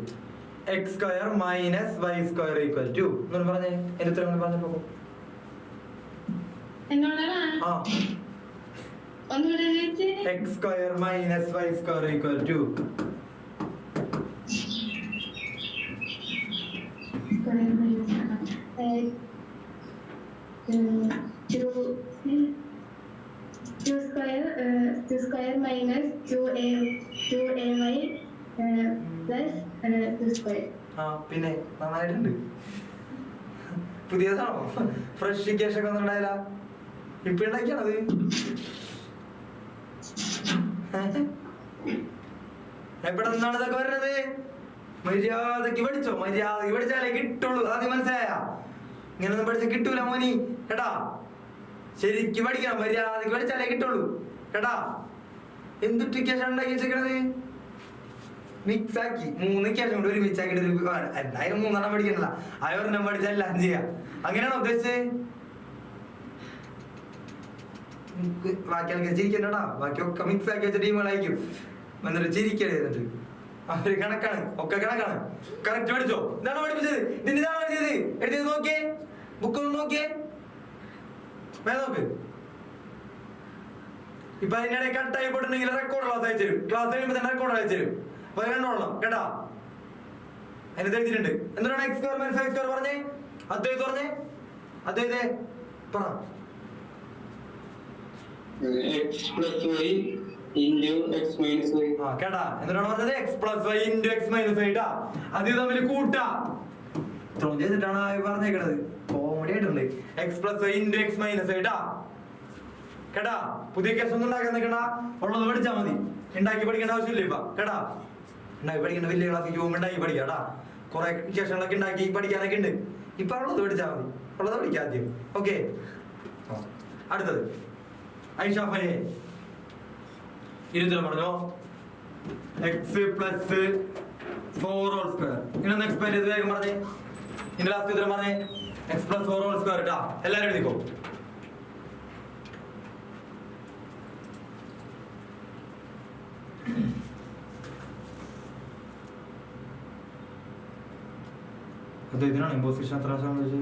Speaker 1: x square minus y square equal to എന്ന് പറഞ്ഞേ. എന്റെ ഉത്തരം പറഞ്ഞു പോകും. ആ x square minus y square equal to
Speaker 4: two square minus 2ay plus 2 square.
Speaker 1: ആ പിന്നെ നന്നായിട്ടുണ്ട്. പുതിയതാണോ? ഫ്രഷ് ഇക്വേഷൻ ഒക്കെ ഒന്നുണ്ടായില്ല, ഇപ്പൊ ഉണ്ടാക്കിയാണത്. എവിടെ നിന്നാണ് ഇതൊക്കെ വരുന്നത്? മര്യാദക്ക് പഠിച്ചോ, മര്യാദക്ക് പഠിച്ചാലേ കിട്ടുള്ളൂ. ആദ്യം മനസ്സിലായ? ഇങ്ങനൊന്നും പഠിച്ച കിട്ടൂല മോനി കേട്ടാ. ശരിക്കും പഠിക്കണം, മര്യാദക്ക് പഠിച്ചാലേ കിട്ടുള്ളൂ കേട്ടാ. എന്തിട്ട് ഇക്വേഷൻ ഉണ്ടാക്കി വെച്ചേക്കണത്? മിക്സ് ആക്കി 3 ഇക്വേഷൻ കൊണ്ട് ഒരുമിച്ച് ആക്കിയിട്ട് എന്തായാലും 3 പഠിക്കണല്ല, അതൊരെണ്ണം പഠിച്ചാൽ എല്ലാം ചെയ്യാം. അങ്ങനെയാണോ ഉദ്ദേശിച്ചത്? ബാക്കി ആൾക്കാർ ചിരിക്കണ്ടാ, ബാക്കിയൊക്കെ മിക്സ് ആക്കി വെച്ച ടീമുകളായിരിക്കും. എന്നിട്ട് ചിരിക്കരുത്. എന്നിട്ട് അവര് കണക്കാണ്, ഒക്കെ കണക്കാണ്. കറക്റ്റ് പഠിച്ചോ? ഇതാണ് പഠിപ്പിച്ചത്. ഇതിന് ഇതാണ് പഠിച്ചത്. എടുത്തത് നോക്കിയേ, ബുക്ക് ഒന്ന് നോക്കിയേ, നോക്ക്. ഇപ്പൊ അതിനിടെ കട്ടായി പോയിട്ടുണ്ടെങ്കിൽ റെക്കോർഡ് ക്ലാസ് അയച്ചു തരും. ക്ലാസ് കഴിയുമ്പോൾ തന്നെ റെക്കോർഡ് അയച്ചു തരും. അപ്പൊ കണ്ടോളാം കേട്ടാ. അതിന് എഴുതിയിട്ടുണ്ട്. എന്താണ് x square minus y square പറഞ്ഞേ? അദ്വൈത് പറഞ്ഞേ, അദ്വൈതേ പറ.
Speaker 6: x plus y into x minus y.
Speaker 1: ആ കേട്ടാ, എന്താണ് പറഞ്ഞത്? x plus y into x minus y ട്ടാ. അത് തമ്മിൽ കൂട്ടാ. ഇത്രയും ചെയ്തിട്ടാണ് പറഞ്ഞേക്കണത്. കോമഡി ആയിട്ടുണ്ട്. x plus y into x minus y ട്ടാ. കേട്ടാ, പുതിയ കേസ് ഒന്നും ഉണ്ടാക്കാൻ നിൽക്കണ്ട, ഉള്ളത് പഠിച്ചാൽ മതി. ഉണ്ടാക്കി പഠിക്കേണ്ട ആവശ്യമില്ല ഇപ്പൊ കേട്ടാ. ഉണ്ടാക്കി പഠിക്കേണ്ട വലിയ ക്ലാസ്സിൽ പോകുമ്പോൾ ഉണ്ടാക്കി പഠിക്കാം കേട്ടാ. കുറെ കേസുകളൊക്കെ ഉണ്ടാക്കി പഠിക്കാനൊക്കെ ഉണ്ട്. ഇപ്പൊ ഉള്ളത് പഠിച്ചാൽ മതി, ഉള്ളത് പഠിക്കാം ആദ്യം. ഓക്കെ, അടുത്തത് ഐഷാഫയെ ഇരുത്തരം പറഞ്ഞോ. X plus 4 whole square. ഇങ്ങനെ എക്സ്പാൻഡ് ചെയ്ത് വേഗം പറഞ്ഞേ. ഇതിന്റെ ലാസ്റ്റ് ഉത്തരം പറഞ്ഞേ. എക്സ് പ്ലസ് 4 ഹോൾ സ്ക്വയർ കേട്ടാ. എല്ലാവരും എഴുതിക്കോ. അത് ഇതിനാണ് ഇമ്പോസിഷൻ എത്ര ചോദിച്ചത്?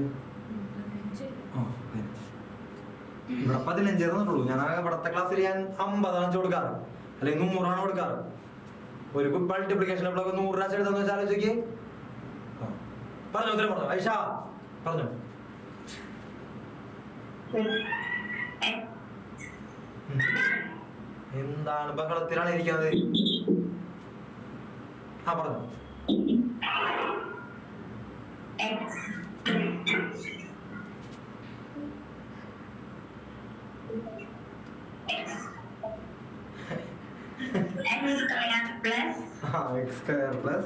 Speaker 1: ഇവിടെ 15 തന്നിട്ടുള്ളൂ. ഞാൻ ഇവിടത്തെ ക്ലാസ്സിൽ ഞാൻ 50 കൊടുക്കാറ്, അല്ലെങ്കിൽ 100 കൊടുക്കാറ്. ഒരു മൾട്ടിപ്ലിക്കേഷൻ 100 പ്രാവശ്യം എഴുതാന്ന് വെച്ചാൽ ആലോചിക്ക്. പറഞ്ഞോ, ഉത്തരം പറഞ്ഞോ. ഐഷ പറഞ്ഞോ. എന്താണ് ബഹളത്തിലാണ് ഇരിക്കുന്നത്? ആ പറഞ്ഞോ.
Speaker 2: x x square plus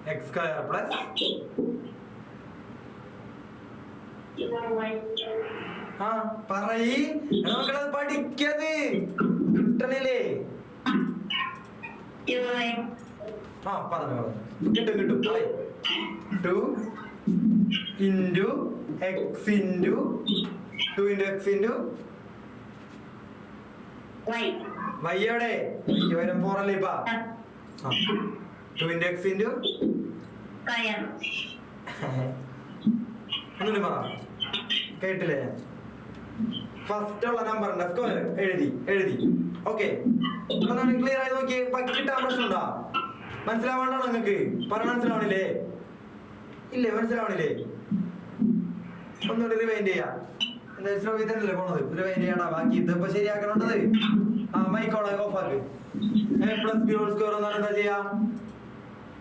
Speaker 1: x square plus ആ പറയ് നമുക്കത് പഠിക്കത് കിട്ടണില്ലേ ആ പറഞ്ഞു കിട്ടും പറയ് 2 into x into 2 into x into y എവിടെ y വരും 4 അല്ലേ ഇപ്പ 2 into x into ഒന്നുകൂടി പറ കേട്ടില്ലേ ഫസ്റ്റ് ഉള്ള നമ്പറിന്റെ സ്ക്വയർ എഴുതി ഓക്കെ ക്ലിയർ ആയി നോക്കിയേ കിട്ടാൻ പ്രശ്നമുണ്ടോ മനസ്സിലാവണ്ടോ നിങ്ങക്ക് പറഞ്ഞ മനസ്സിലാവണില്ലേ ഇല്ലേ മനസ്സിലാവണില്ലേ ഒന്നുകൂടി റിവൈൻഡ് ചെയ്യാം എന്തായാലും ശ്രമിക്കുന്നല്ലേ പോണത് റിവൈൻഡ് ചെയ്യണ്ടാ ബാക്കി ഇതിപ്പോ ശരിയാക്കണത് ആ മൈക്കോളെ ഓഫ് ആക്ക് a plus b whole square എന്നാൽ എന്താ ചെയ്യാ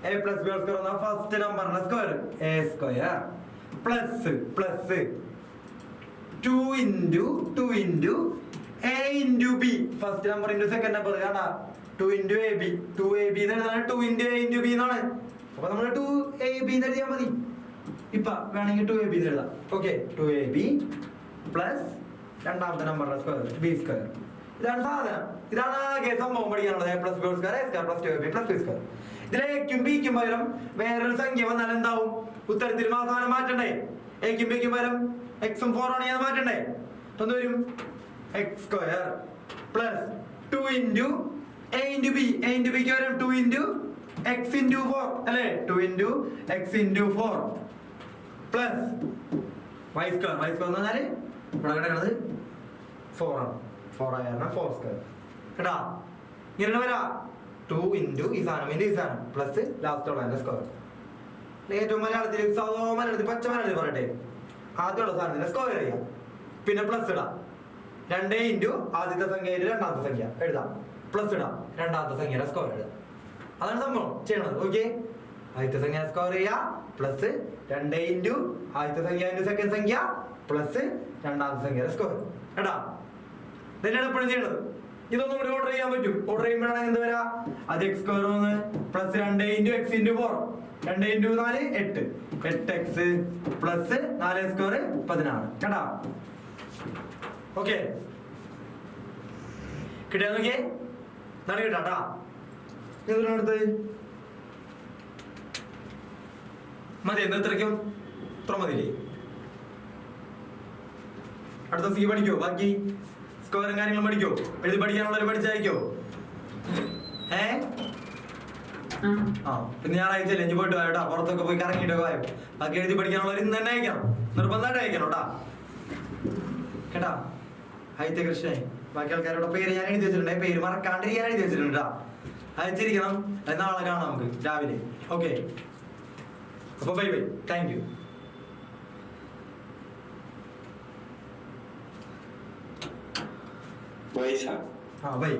Speaker 1: a plus b whole square എന്നാൽ ഫസ്റ്റ് നമ്പറിന്റെ square a square plus 2 into a into b first number into second number കാണാ 2 into ab 2ab എന്നാണ് 2 into a into b എന്നാണ് അപ്പൊ നമ്മൾ 2ab എന്ന് എഴുതിയാൽ മതി ഇപ്പൊ വേണമെങ്കിൽ 2ab എന്ന് എഴുതാം ഓക്കെ 2ab പ്ലസ് രണ്ടാമത്തെ നമ്പറിന്റെ സ്ക്വയർ b സ്ക്വയർ ഇതാണ് സാധനം ഇതാണ് ആകെ സംഭവം പഠിക്കാനുള്ളത് a plus b whole square a square plus 2ab plus b square ഇതിലെ എക്കും ബിക്കും പകരം വേറൊരു സംഖ്യ വന്നാൽ എന്താവും ഉത്തരത്തിൽ സാധനം മാറ്റണ്ടേ എക്കും ബിക്കും പകരം എക്സും 4 ആണ് ഞാൻ മാറ്റണ്ടേ എന്ത് വരും x square plus 2 into a into b a into b ക്ക് പകരം 2 into x into 4 അല്ലേ 2 into x into 4 plus y square എന്ന് പറഞ്ഞാൽ ഇവിടെ കിടക്കുന്നത് 4 ആണ് 4 ആയാണ് 4 സ്ക്വയർ കേട്ടാ ഇങ്ങനെ വരാ 2 into ഈ സാധനം into ഈ സാധനം പ്ലസ് ലാസ്റ്റ് ഉള്ള സ്ക്വയർ ഏറ്റവും മലയാളത്തിൽ പച്ച മലയാളത്തിൽ പറയട്ടെ ആദ്യമുള്ള സാധനത്തിന്റെ സ്ക്വയർ ചെയ്യാം പിന്നെ പ്ലസ് ഇടാം 2 into ആദ്യത്തെ സംഖ്യ രണ്ടാമത്തെ സംഖ്യ എഴുതാം പ്ലസ് ഇടാം രണ്ടാമത്തെ സംഖ്യയുടെ സ്ക്വയർ എഴുതാം അതാണ് സംഭവം ചെയ്യണത് ഓക്കെ ആദ്യത്തെ സംഖ്യ സ്ക്വയർ ചെയ്യാ പ്ലസ് 2 into ആദ്യത്തെ സംഖ്യ into സെക്കൻഡ് സംഖ്യ പ്ലസ് രണ്ടാമത്തെ സംഖ്യയുടെ സ്ക്വയർ കേട്ടാ ഇതന്നെയാണ് എപ്പോഴും ചെയ്യണത് ഇതൊന്നും കൂടി ഓർഡർ ചെയ്യാൻ പറ്റും ഓർഡർ ചെയ്യുമ്പോഴാണെങ്കിൽ എന്ത് വരാ അത് X square 1 plus 2 into x into 4 2 into 4 8 8x plus 4 square 16 കേട്ടാ ഓക്കെ കിട്ടിയാ നോക്കിയേ നട കിട്ടാട്ടാ അടുത്ത് മതി എന്താ ഇത്രയ്ക്കും ഇത്ര മതിയില്ലേ അടുത്ത സി പഠിക്കോ ബാക്കി സ്ക്വയറും കാര്യങ്ങളും പഠിക്കോ എഴുതി പഠിക്കാനുള്ളവർ പഠിച്ചായിരിക്കോ ആ പിന്നെ ഞായറാഴ്ച ഇനി പോയിട്ട് കേട്ടോ പുറത്തൊക്കെ പോയി കറങ്ങിയിട്ട് പോയോ ബാക്കി എഴുതി പഠിക്കാനുള്ളവർ ഇന്ന് തന്നെ അയക്കണം നിർബന്ധമായിട്ട് അയക്കണം കേട്ടാ ആയിത്തെ കൃഷ്ണൻ ബാക്കി ആൾക്കാരുടെ പേര് ഞാൻ എഴുതി വെച്ചിട്ടുണ്ട് പേര് മറക്കാണ്ടിരിക്കാൻ എഴുതി വെച്ചിട്ടുണ്ട് അയച്ചിരിക്കണം നാളെ കാണാം നമുക്ക് രാവിലെ ഓക്കെ അപ്പൊ bye thank you
Speaker 6: Why, sir?
Speaker 1: हाँ भाई